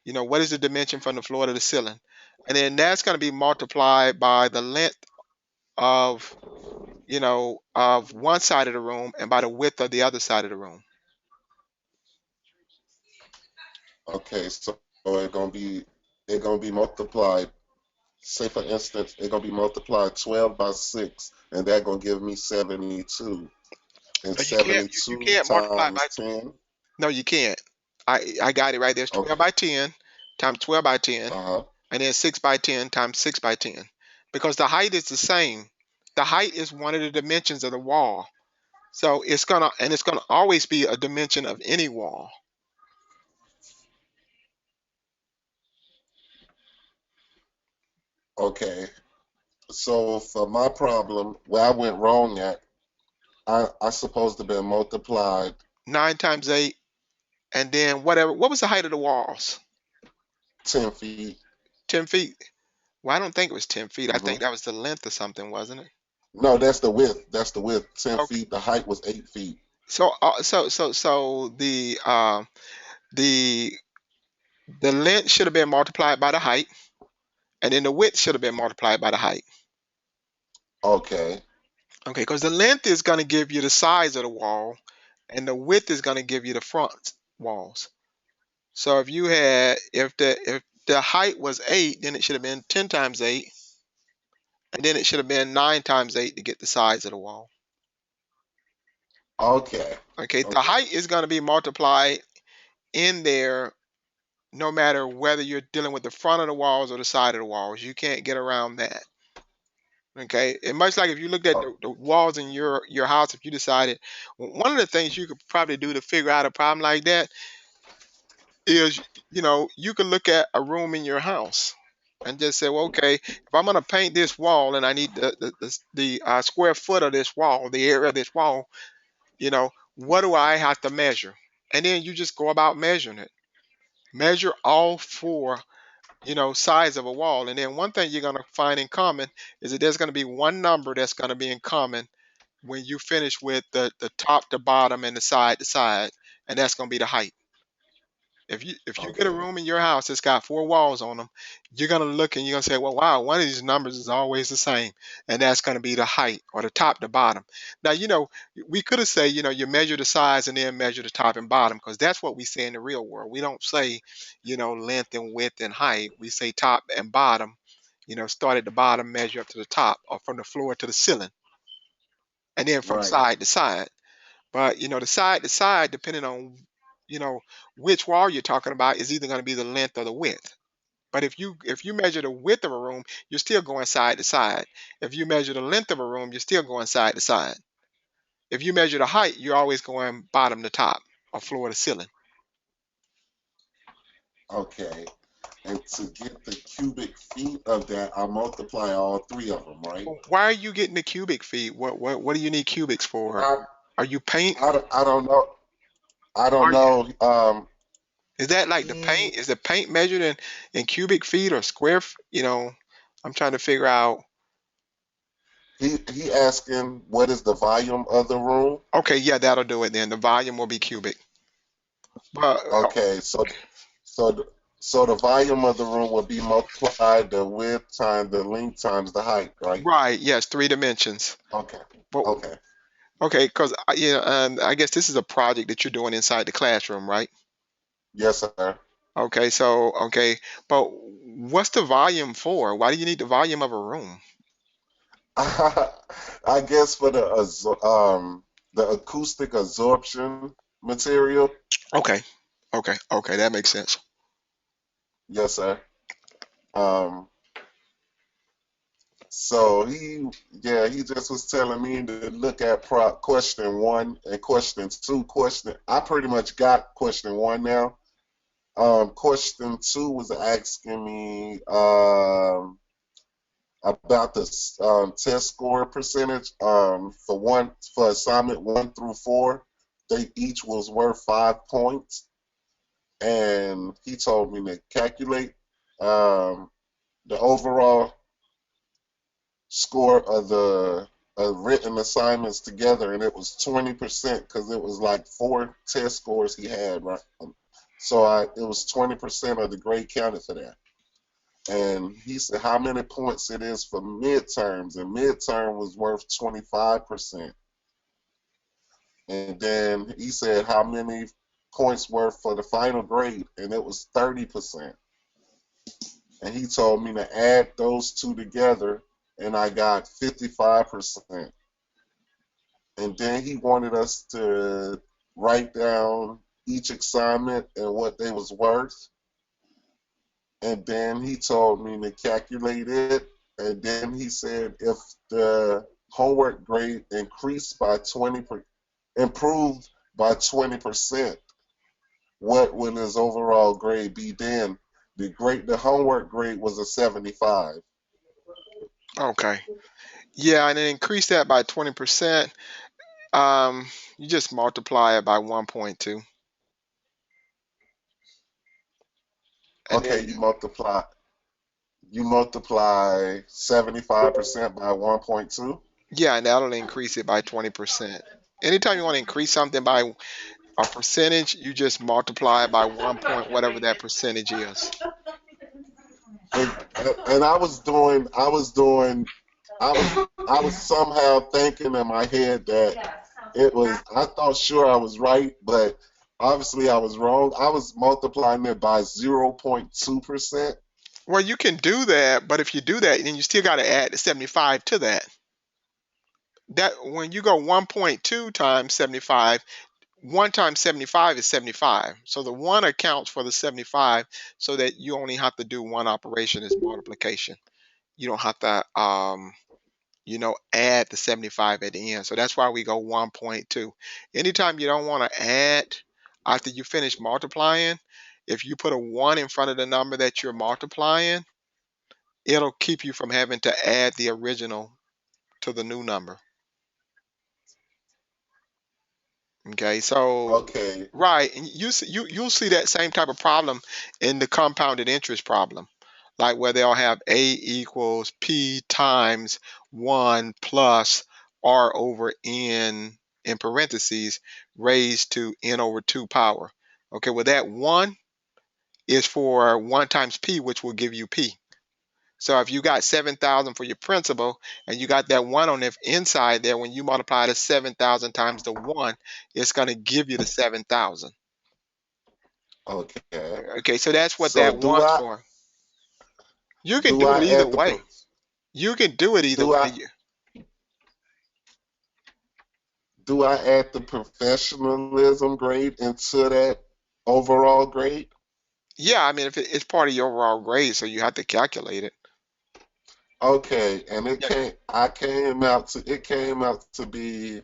what is the dimension from the floor to the ceiling? And then that's going to be multiplied by the length of, of one side of the room and by the width of the other side of the room. okay. So it's gonna be multiplied. Say for instance, it's gonna be multiplied 12 by 6, and that's gonna give me 72. And No, you can't. You 72 can't multiply times by. 10. No, you can't. I got it right there. It's 12 Okay. by 10 times 12 by 10, Uh-huh. and then 6 by 10 times 6 by 10. Because the height is the same. The height is one of the dimensions of the wall. So it's gonna always be a dimension of any wall. Okay. So for my problem, where I went wrong at, I supposed to be multiplied 9 times 8, and then whatever. What was the height of the walls? 10 feet. 10 feet. Well, I don't think it was 10 feet. I Hmm. think that was the length or something, wasn't it? No, that's the width. That's the width. Ten Okay. feet. The height was 8 feet. So the the length should have been multiplied by the height, and then the width should have been multiplied by the height. Okay. Okay, because the length is going to give you the size of the wall, and the width is going to give you the front walls. So if the height was 8, then it should have been 10 times 8, and then it should have been 9 times 8 to get the size of the wall. Okay. Okay, the Okay. height is going to be multiplied in there no matter whether you're dealing with the front of the walls or the side of the walls. You can't get around that. Okay, and much like if you looked at Oh, the walls in your house, if you decided one of the things you could probably do to figure out a problem like that is, you could look at a room in your house and just say, well, okay, if I'm going to paint this wall and I need the square foot of this wall, the area of this wall, what do I have to measure? And then you just go about measuring it. Measure all four, sides of a wall. And then one thing you're going to find in common is that there's going to be one number that's going to be in common when you finish with the top to bottom and the side to side, and that's going to be the height. If you get a okay. room in your house that's got four walls on them, you're gonna look and you're gonna say, well, wow, one of these numbers is always the same, and that's gonna be the height or the top to bottom. Now, we could have said, you measure the size and then measure the top and bottom, because that's what we say in the real world. We don't say, length and width and height. We say top and bottom. Start at the bottom, measure up to the top, or from the floor to the ceiling, and then from Right. side to side. But the side to side, depending on you know which wall you're talking about, is either going to be the length or the width. But if you measure the width of a room, you're still going side to side. If you measure the length of a room, you're still going side to side. If you measure the height, you're always going bottom to top or floor to ceiling. Okay. And to get the cubic feet of that, I multiply all three of them, right? Why are you getting the cubic feet? What do you need cubics for? I, Are you paint? I don't know. I don't Are you? know. Is that like the He paint? Is the paint measured in cubic feet or square? I'm trying to figure out. he asking what is the volume of the room. Okay, yeah, that'll do it then. The volume will be cubic. But Okay, so the, so the volume of the room will be multiplied the width times the length times the height, right? right, yes, 3 dimensions. Okay. But Okay. okay, because I guess this is a project that you're doing inside the classroom, right? Yes, sir. Okay, but what's the volume for? Why do you need the volume of a room? I guess for the acoustic absorption material. Okay, okay, that makes sense. Yes, sir. Um, so he just was telling me to look at question one and question two. I pretty much got question one now. Question two was asking me about the test score percentage. For assignment 1 through 4, they each was worth 5 points, and he told me to calculate um, the overall score of the written assignments together, and it was 20% because it was like 4 test scores he had, right? So it was 20% of the grade counted for that. And he said how many points it is for midterms, and midterm was worth 25%. And then he said how many points worth for the final grade, and it was 30%. And he told me to add those two together, and I got 55%. And then he wanted us to write down each assignment and what they was worth. And then he told me to calculate it. And then he said if the homework grade improved by 20%, what would his overall grade be then? The homework grade was a 75. Okay. Yeah, and then increase that by 20%. You just multiply it by 1.2. And Okay, then, you multiply 75% by 1.2. yeah, and that'll increase it by 20%. Anytime you want to increase something by a percentage, you just multiply it by 1 point, whatever that percentage is. And I was somehow thinking in my head that I thought sure I was right, but obviously I was wrong. I was multiplying it by 0.2%. Well, you can do that, but if you do that, then you still got to add the 75 to that. That when you go 1.2 times 75, 1 times 75 is 75. So the 1 accounts for the 75 so that you only have to do one operation is multiplication. You don't have to add the 75 at the end. So that's why we go 1.2. Anytime you don't want to add after you finish multiplying, if you put a 1 in front of the number that you're multiplying, it'll keep you from having to add the original to the new number. Okay, so Okay, right, and you'll see that same type of problem in the compounded interest problem, like where they'll have a equals p times 1 plus r over n in parentheses raised to n over 2 power. Okay, well that 1 is for 1 times p, which will give you p. So if you got 7,000 for your principal and you got that 1 on the inside there, when you multiply the 7,000 times the 1, it's going to give you the 7,000. okay. Okay, so that's what So that 1's for. You can do do it I either add the way. You can do it either do way. I do I add the professionalism grade into that overall grade? Yeah, I mean, if it's part of your overall grade, so you have to calculate it. Okay, and Yeah. it came out to be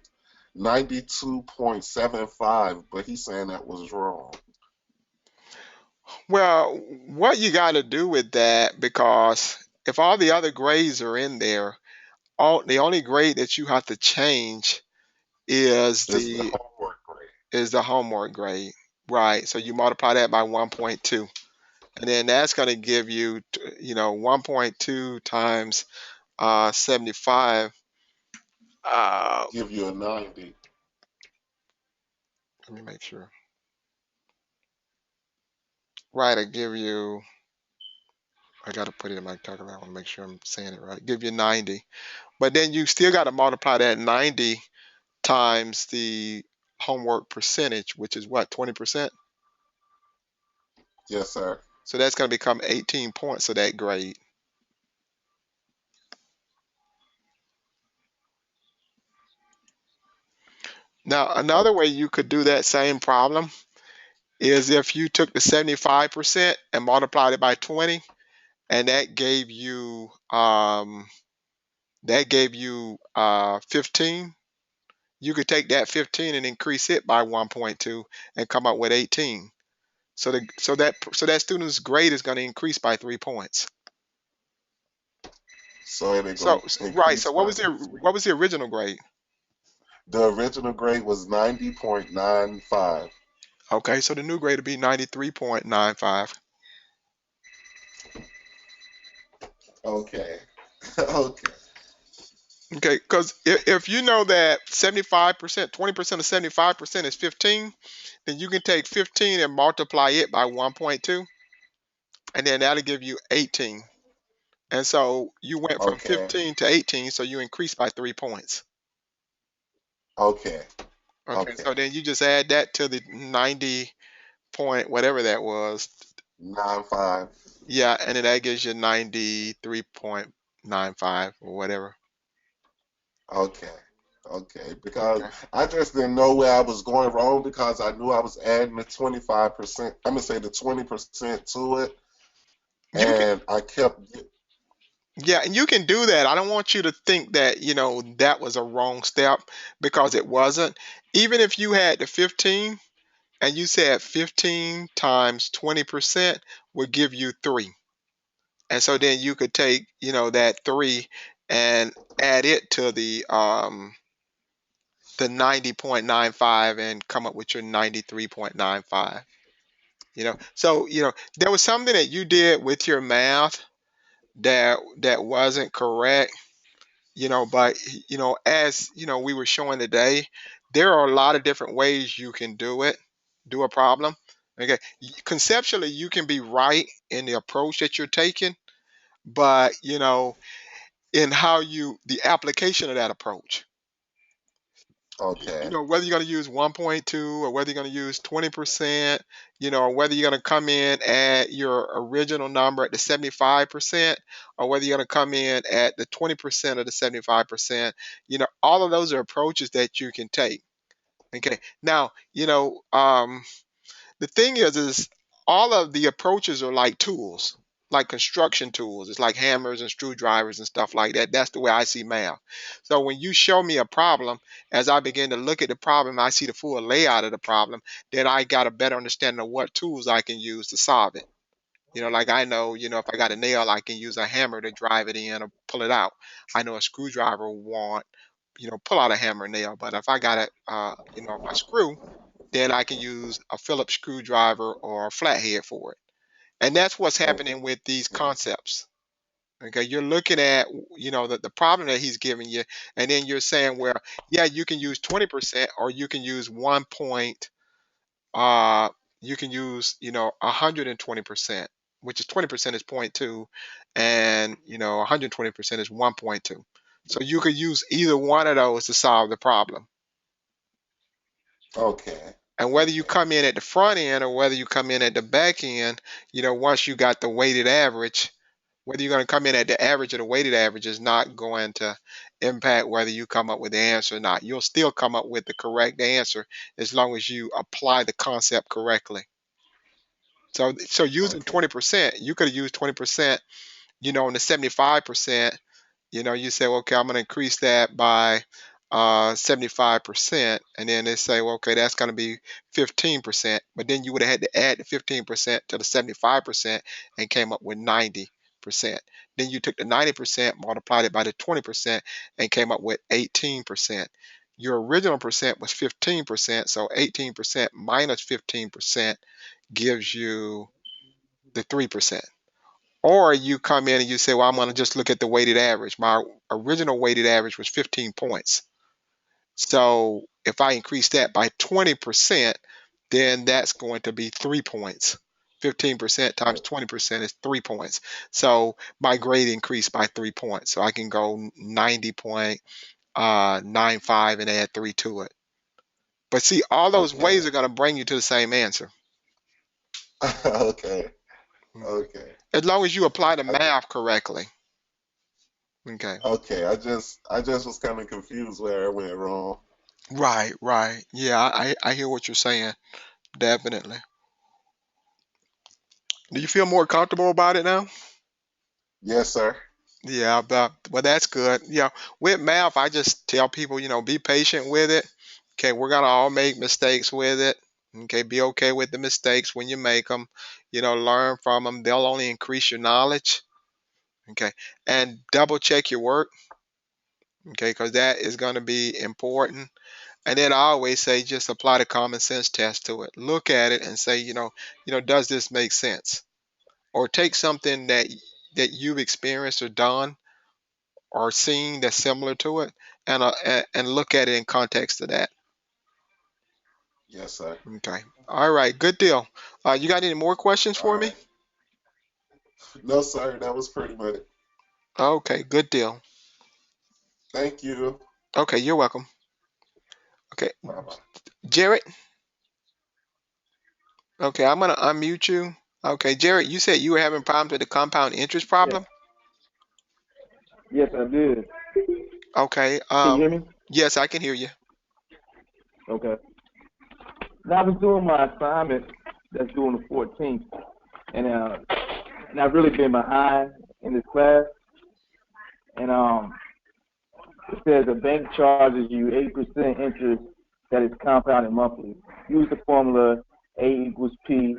92.75, but he's saying that was wrong. Well, what you got to do with that, because if all the other grades are in there, the only grade that you have to change is It's the the homework grade. is the homework grade, right? So you multiply that by 1.2, and then that's going to give you, 1.2 times 75. Give you a 90. Let me make sure. Right, I give you. I got to put it in my calculator. I want to make sure I'm saying it right. Give you 90, but then you still got to multiply that 90 times the homework percentage, which is what, 20%. Yes, sir. So that's going to become 18 points of that grade. Now, another way you could do that same problem is if you took the 75% and multiplied it by 20, and that gave you 15. You could take that 15 and increase it by 1.2 and come up with 18. So that student's grade is going to increase by 3 points. So it ain't So gonna right. increase So what by was the three. what was the original grade? The original grade was 90.95. Okay, so the new grade would be 93.95. Okay. Okay. Okay, because if you know that 75%, 20% of 75% is 15, then you can take 15 and multiply it by 1.2, and then that'll give you 18. And so you went from Okay. 15 to 18, so you increased by 3 points. Okay. Okay, Okay. so then you just add that to the 90 point, whatever that was. 95. Yeah, and then that gives you 93.95 or whatever. Okay. Okay. Because Okay. I just didn't know where I was going wrong because I knew I was adding the 25%. I'm gonna say the 20% to it, You can, and I kept. yeah, and you can do that. I don't want you to think that, that was a wrong step because it wasn't. Even if you had the 15 and you said 15 times 20% would give you 3. And so then you could take, that 3 and add it to the 90.95 and come up with your 93.95. So there was something that you did with your math that wasn't correct. But as we were showing today, there are a lot of different ways you can do a problem. Okay, conceptually you can be right in the approach that you're taking, but in how the application of that approach, Okay. whether you're going to use 1.2 or whether you're going to use 20%, or whether you're going to come in at your original number at the 75%, or whether you're going to come in at the 20% of the 75%, all of those are approaches that you can take. Okay. Now, the thing is all of the approaches are like tools, like construction tools. It's like hammers and screwdrivers and stuff like that. That's the way I see math. So when you show me a problem, as I begin to look at the problem, I see the full layout of the problem, then I got a better understanding of what tools I can use to solve it. Like I know, if I got a nail, I can use a hammer to drive it in or pull it out. I know a screwdriver will want, pull out a hammer and nail. But if I got a screw, then I can use a Phillips screwdriver or a flathead for it. And that's what's happening with these Okay. concepts. Okay, you're looking at the problem that he's giving you, and then you're saying, well, yeah, you can use 20% or you can use one point. Uh, you can use 120%, which is 20% is zero point 0.2, and 120% is 1.2. So you could use either one of those to solve the problem. Okay. And whether you Okay. come in at the front end or whether you come in at the back end, once you got the weighted average, whether you're going to come in at the average or the weighted average is not going to impact whether you come up with the answer or not. You'll still come up with the correct answer as long as you apply the concept correctly. So using Okay. 20%, you could have used 20%, on the 75%. You say, well, okay, I'm going to increase that by 75%. And then they say, well, okay, that's going to be 15%. But then you would have had to add the 15% to the 75% and came up with 90%. Then you took the 90%, multiplied it by the 20%, and came up with 18%. Your original percent was 15%. So 18% minus 15% gives you the 3%. Or you come in and you say, well, I'm going to just look at the weighted average. My original weighted average was 15 points. So if I increase that by 20%, then that's going to be 3 points. 15% times Oh, 20% is 3 points. So my grade increased by 3 points. So I can go 90.95 and add 3 to it. But see, all those ways okay. are going to bring you to the same answer. Okay. Mhm. Okay. As long as you apply the I ju- math correctly. Okay. okay. I just was kind of confused where I went wrong. Right, right. Yeah, I hear what you're saying. Definitely. Do you feel more comfortable about it now? Yes, sir. Yeah, but well, that's good. Yeah, with math, I just tell people, be patient with it. Okay, we're gonna all make mistakes with it. Okay, be okay with the mistakes when you make them. Learn from them. They'll only increase your knowledge. Okay, and double check your work. Okay, because that is going to be important. And then I always say, just apply the common sense test to it. Look at it and say, does this make sense? Or take something that you've experienced or done or seen that's similar to it, and look at it in context of that. Yes, sir. Okay. All right. Good deal. You got any more questions All for me? right. No, sir. That was pretty much it. Okay. Good deal. Thank you. Okay. You're welcome. Okay. Bye bye. Jared. Okay. I'm gonna unmute you. Okay, Jared. You said you were having problems with the compound interest Yes, problem. yes, I did. Okay. Can you hear me? Yes, I can hear you. Okay. Now I was doing my assignment that's due on the 14th, and and I've really been behind in this class. And it says a bank charges you 8% interest that is compounded monthly. Use the formula A equals P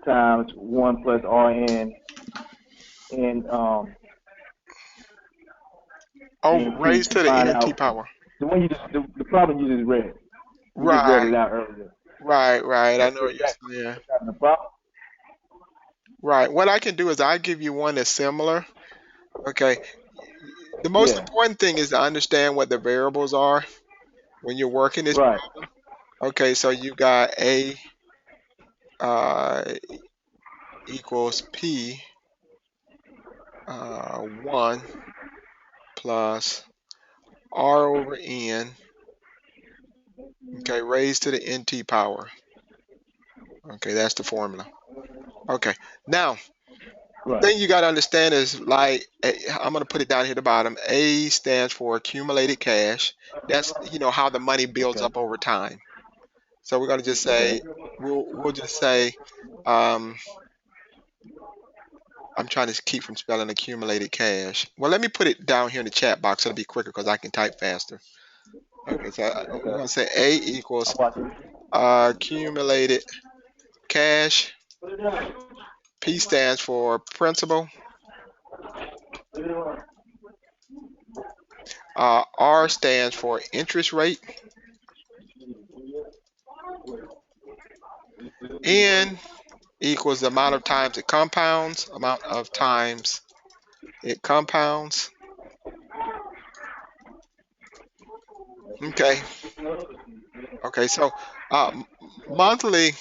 times 1 plus RN. And Oh, NT raised to to the find NT out power. the one you just the problem you just read. You just read Right, it out earlier. right. I That's know what you're exactly saying. what's happening. The problem. Right. What I can do is I give you one that's similar. Okay. The most Yeah. important thing is to understand what the variables are when you're working this Right. problem. Okay, so you got A uh, equals P 1 plus R over N, okay, raised to the NT power. Okay, that's the formula. Okay, now the Right. thing you got to understand is like I'm going to put it down here at the bottom. A stands for accumulated cash. That's how the money builds Okay. up over time. So we're going to just Okay. say we'll just say um, I'm trying to keep from spelling accumulated cash. Well, let me put it down here in the chat box. It'll be quicker because I can type faster. Okay, so we're Okay. going to say A I'm equals watching. accumulated cash. P stands for principal. R stands for interest rate. N equals the amount of times it compounds. Amount of times it compounds. Okay. Okay. So monthly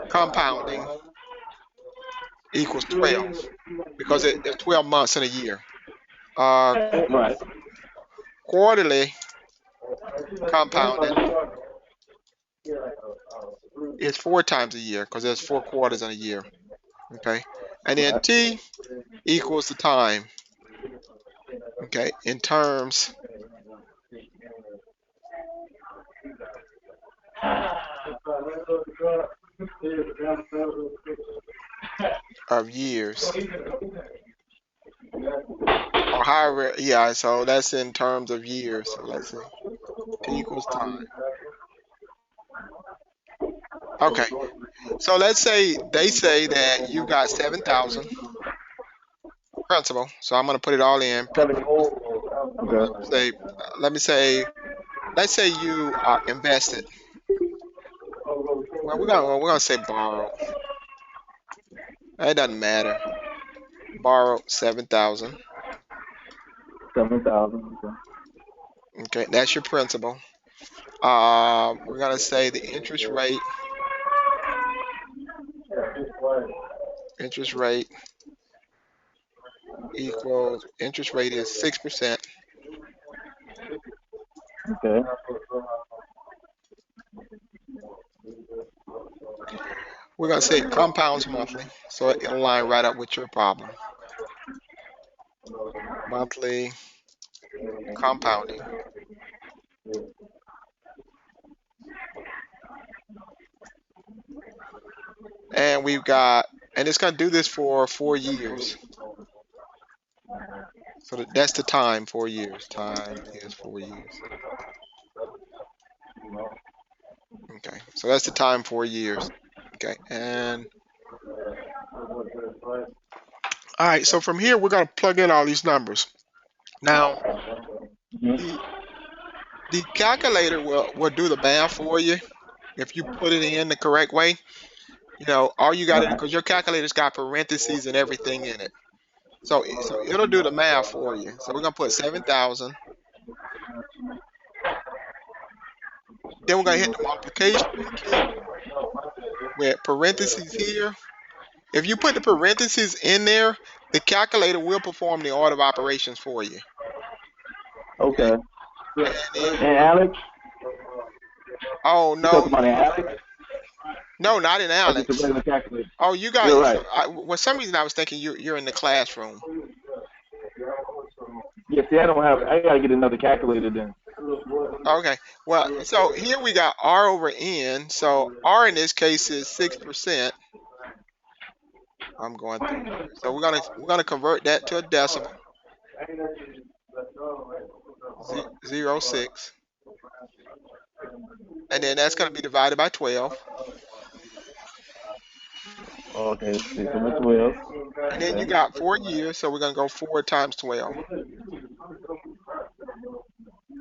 compounding equals 12 because there's 12 months in a year. Right. Quarterly compounding is 4 times a year because there's 4 quarters in a year. Okay. And then Right. T equals the time. Okay. In terms of years or however, yeah. So that's in terms of years. So let's see. T equals time. Okay. So let's say they say that you got 7,000 principal. So I'm going to put it all in. 70 old. Let me Okay. say, let me say, let's say you are invested. Well, we're gonna say borrow. It doesn't matter. Borrow 7,000. 7,000. Okay. Okay, that's your principal. We're gonna say the interest rate. Interest rate equals interest rate is 6%. Okay. We're gonna say it compounds monthly, so it'll line right up with your problem. Monthly compounding, and we've got, and it's gonna do this for 4 years. So that's the time, 4 years. Time is 4 years. Okay, so that's the time, 4 years. Okay, and all right, so from here we're gonna plug in all these numbers. Now, Mhm. the the calculator will do the math for you if you put it in the correct way. All you got to do, Right. because your calculator's got parentheses and everything in it. So it'll do the math for you. So we're gonna put 7,000. Then we're gonna hit the multiplication key with parentheses here. If you put the parentheses in there, the calculator will perform the order of operations for you. Okay. Okay. And then And Alex, oh you talking no, about an Alex no, not in or just a Alex. regular calculator? Oh, you got. You're right. For some reason I was thinking you're in the classroom. Yeah. See, I don't have. I gotta get another calculator then. Okay. Well, so here we got R over N. So R in this case is 6%. I'm going through here. So we're gonna convert that to a decimal. 0.06, and then that's gonna be divided by 12. Okay. Let's see. So that's 12. And then you Okay. got 4 years, so we're gonna go 4 times 12.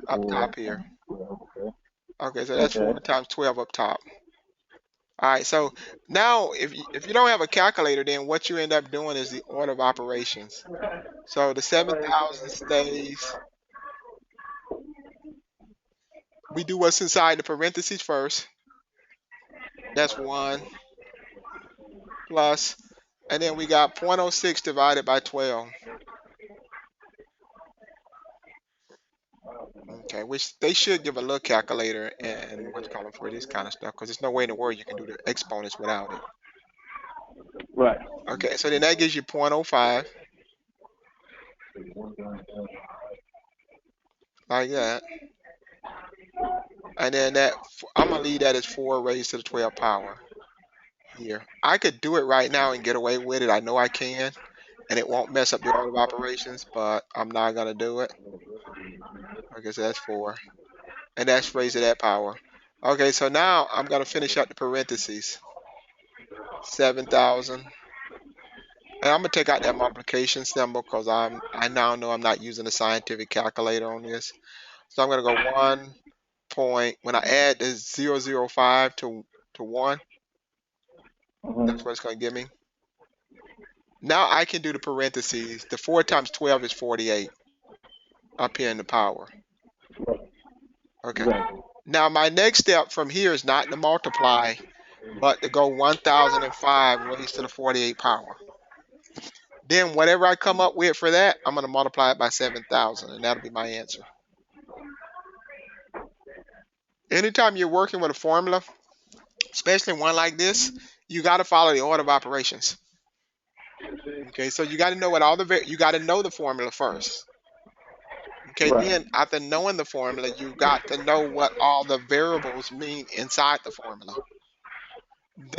up 4, top here. 12. Okay. Okay, so that's Okay. 4 times 12 up top. All right, so now if you don't have a calculator, then what you end up doing is the order of operations. So the 7,000 stays. We do what's inside the parentheses first. That's 1 plus, and then we got 0.06 divided by 12. Okay, which they should give a little calculator and what's calling for this kind of stuff because there's no way in the world you can do the exponents without it. Right. Okay, so then that gives you 0.05 like that. And then I'm gonna leave that as 4 raised to the 12 power here. I could do it right now and get away with it. I know I can, and it won't mess up the order of operations, but I'm not gonna do it. Okay, so that's 4. And that's raised to that power. Okay, so now I'm gonna finish up the parentheses. 7,000. And I'm gonna take out that multiplication symbol because I now know I'm not using a scientific calculator on this. So I'm gonna go 1 point when I add the 0.005 to 1, Uh-huh. that's what it's gonna give me. Now I can do the parentheses. The 4 times 12 is 48 up here in the power. Right. Okay. Exactly. Now my next step from here is not to multiply, but to go 1005 raised to the 48 power. Then whatever I come up with for that, I'm gonna multiply it by 7,000, and that'll be my answer. Anytime you're working with a formula, especially one like this, you got to follow the order of operations. Okay, so you got to know what all the you got to know the formula first. Okay, Right. then after knowing the formula, you got to know what all the variables mean inside the formula.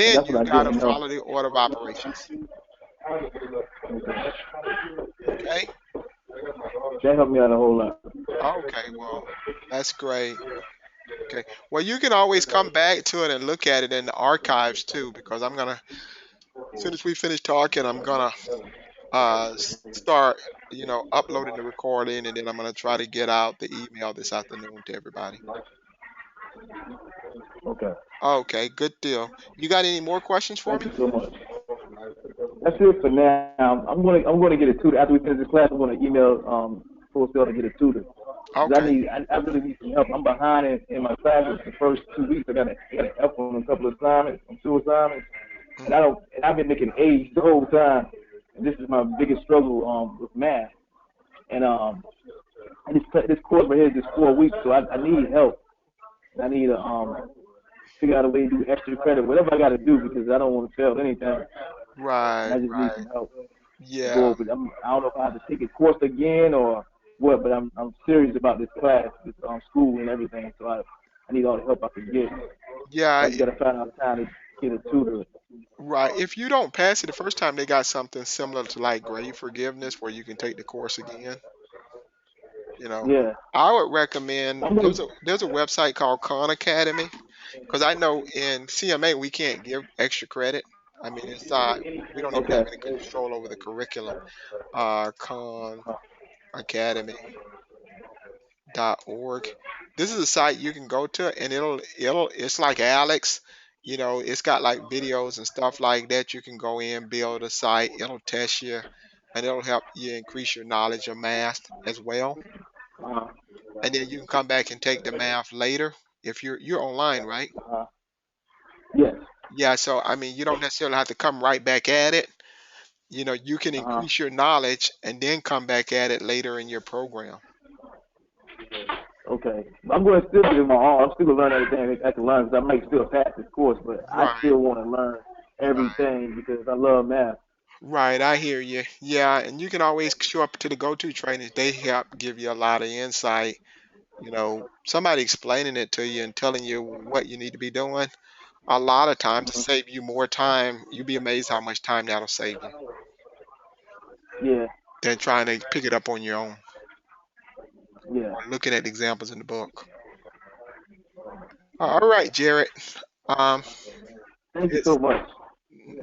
And Then that's what you I got to didn't know. follow the order of operations. Okay. Okay. That helped me out a whole lot. Okay. Well, that's great. Okay. Well, you can always come back to it and look at it in the archives too, because I'm gonna, as soon as we finish talking, I'm gonna start, uploading the recording, and then I'm gonna try to get out the email this afternoon to everybody. Okay. Okay, good deal. You got any more questions for Thank me? you so much. That's it for now. I'm gonna get a tutor after we finish the class. I'm gonna email Full Sail to get a tutor. 'Cause Okay. I really need some help. I'm behind in my classes the first 2 weeks. I got to help on a couple of assignments, on 2 assignments, and Hmm. I've been making A's the whole time. And this is my biggest struggle with math. And this course right here is just 4 weeks, so I need help. I need to figure out a way to do extra credit, whatever I got to do, because I don't want to fail anything, and Right, I just need right. some help to go Yeah, over it. I don't know if I have to take a course again or what, but I'm serious about this class, this school and everything. So I need all the help I can get. yeah. So I just got to find out time to get a tutor. Right. If you don't pass it the first time, they got something similar to like grade forgiveness where you can take the course again. You know, Yeah, I would recommend I'm gonna. there's a website called Khan Academy because I know in CMA we can't give extra credit. I mean, it's not, we don't even Okay. have any control over the curriculum. Khan Academy. Org. This is a site you can go to and it's like Alex, it's got like videos and stuff like that. You can go in, build a site, it'll test you and it'll help you increase your knowledge of math as well. Uh, And then you can come back and take the math later if you're online, right? uh, yes. Yeah, so I mean you don't necessarily have to come right back at it. You can Uh, increase your knowledge and then come back at it later in your program. okay. I'm going to still do my own. I'm still going to learn everything I can learn because I might still pass this course, but I Right, still want to learn right. everything because I love math. Right, I hear you. Yeah, and you can always show up to the go-to trainings. They help give you a lot of insight. Somebody explaining it to you and telling you what you need to be doing. A lot of times to Hmm. save you more time. You'd be amazed how much time that'll save you Yeah, than trying to pick it up on your own yeah. or looking at examples in the book. All right, Jared. Um, Thank you so it's much.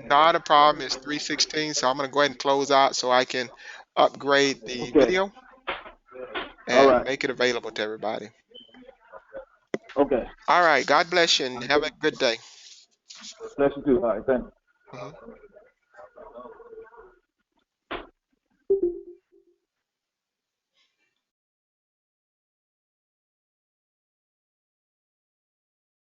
not a problem. It's 3:16, so I'm gonna go ahead and close out so I can upgrade the Okay. video. All and right. make it available to everybody. Okay. All right. God bless you All and right. have a good day. Bless you too. All right. Thanks. Mhm.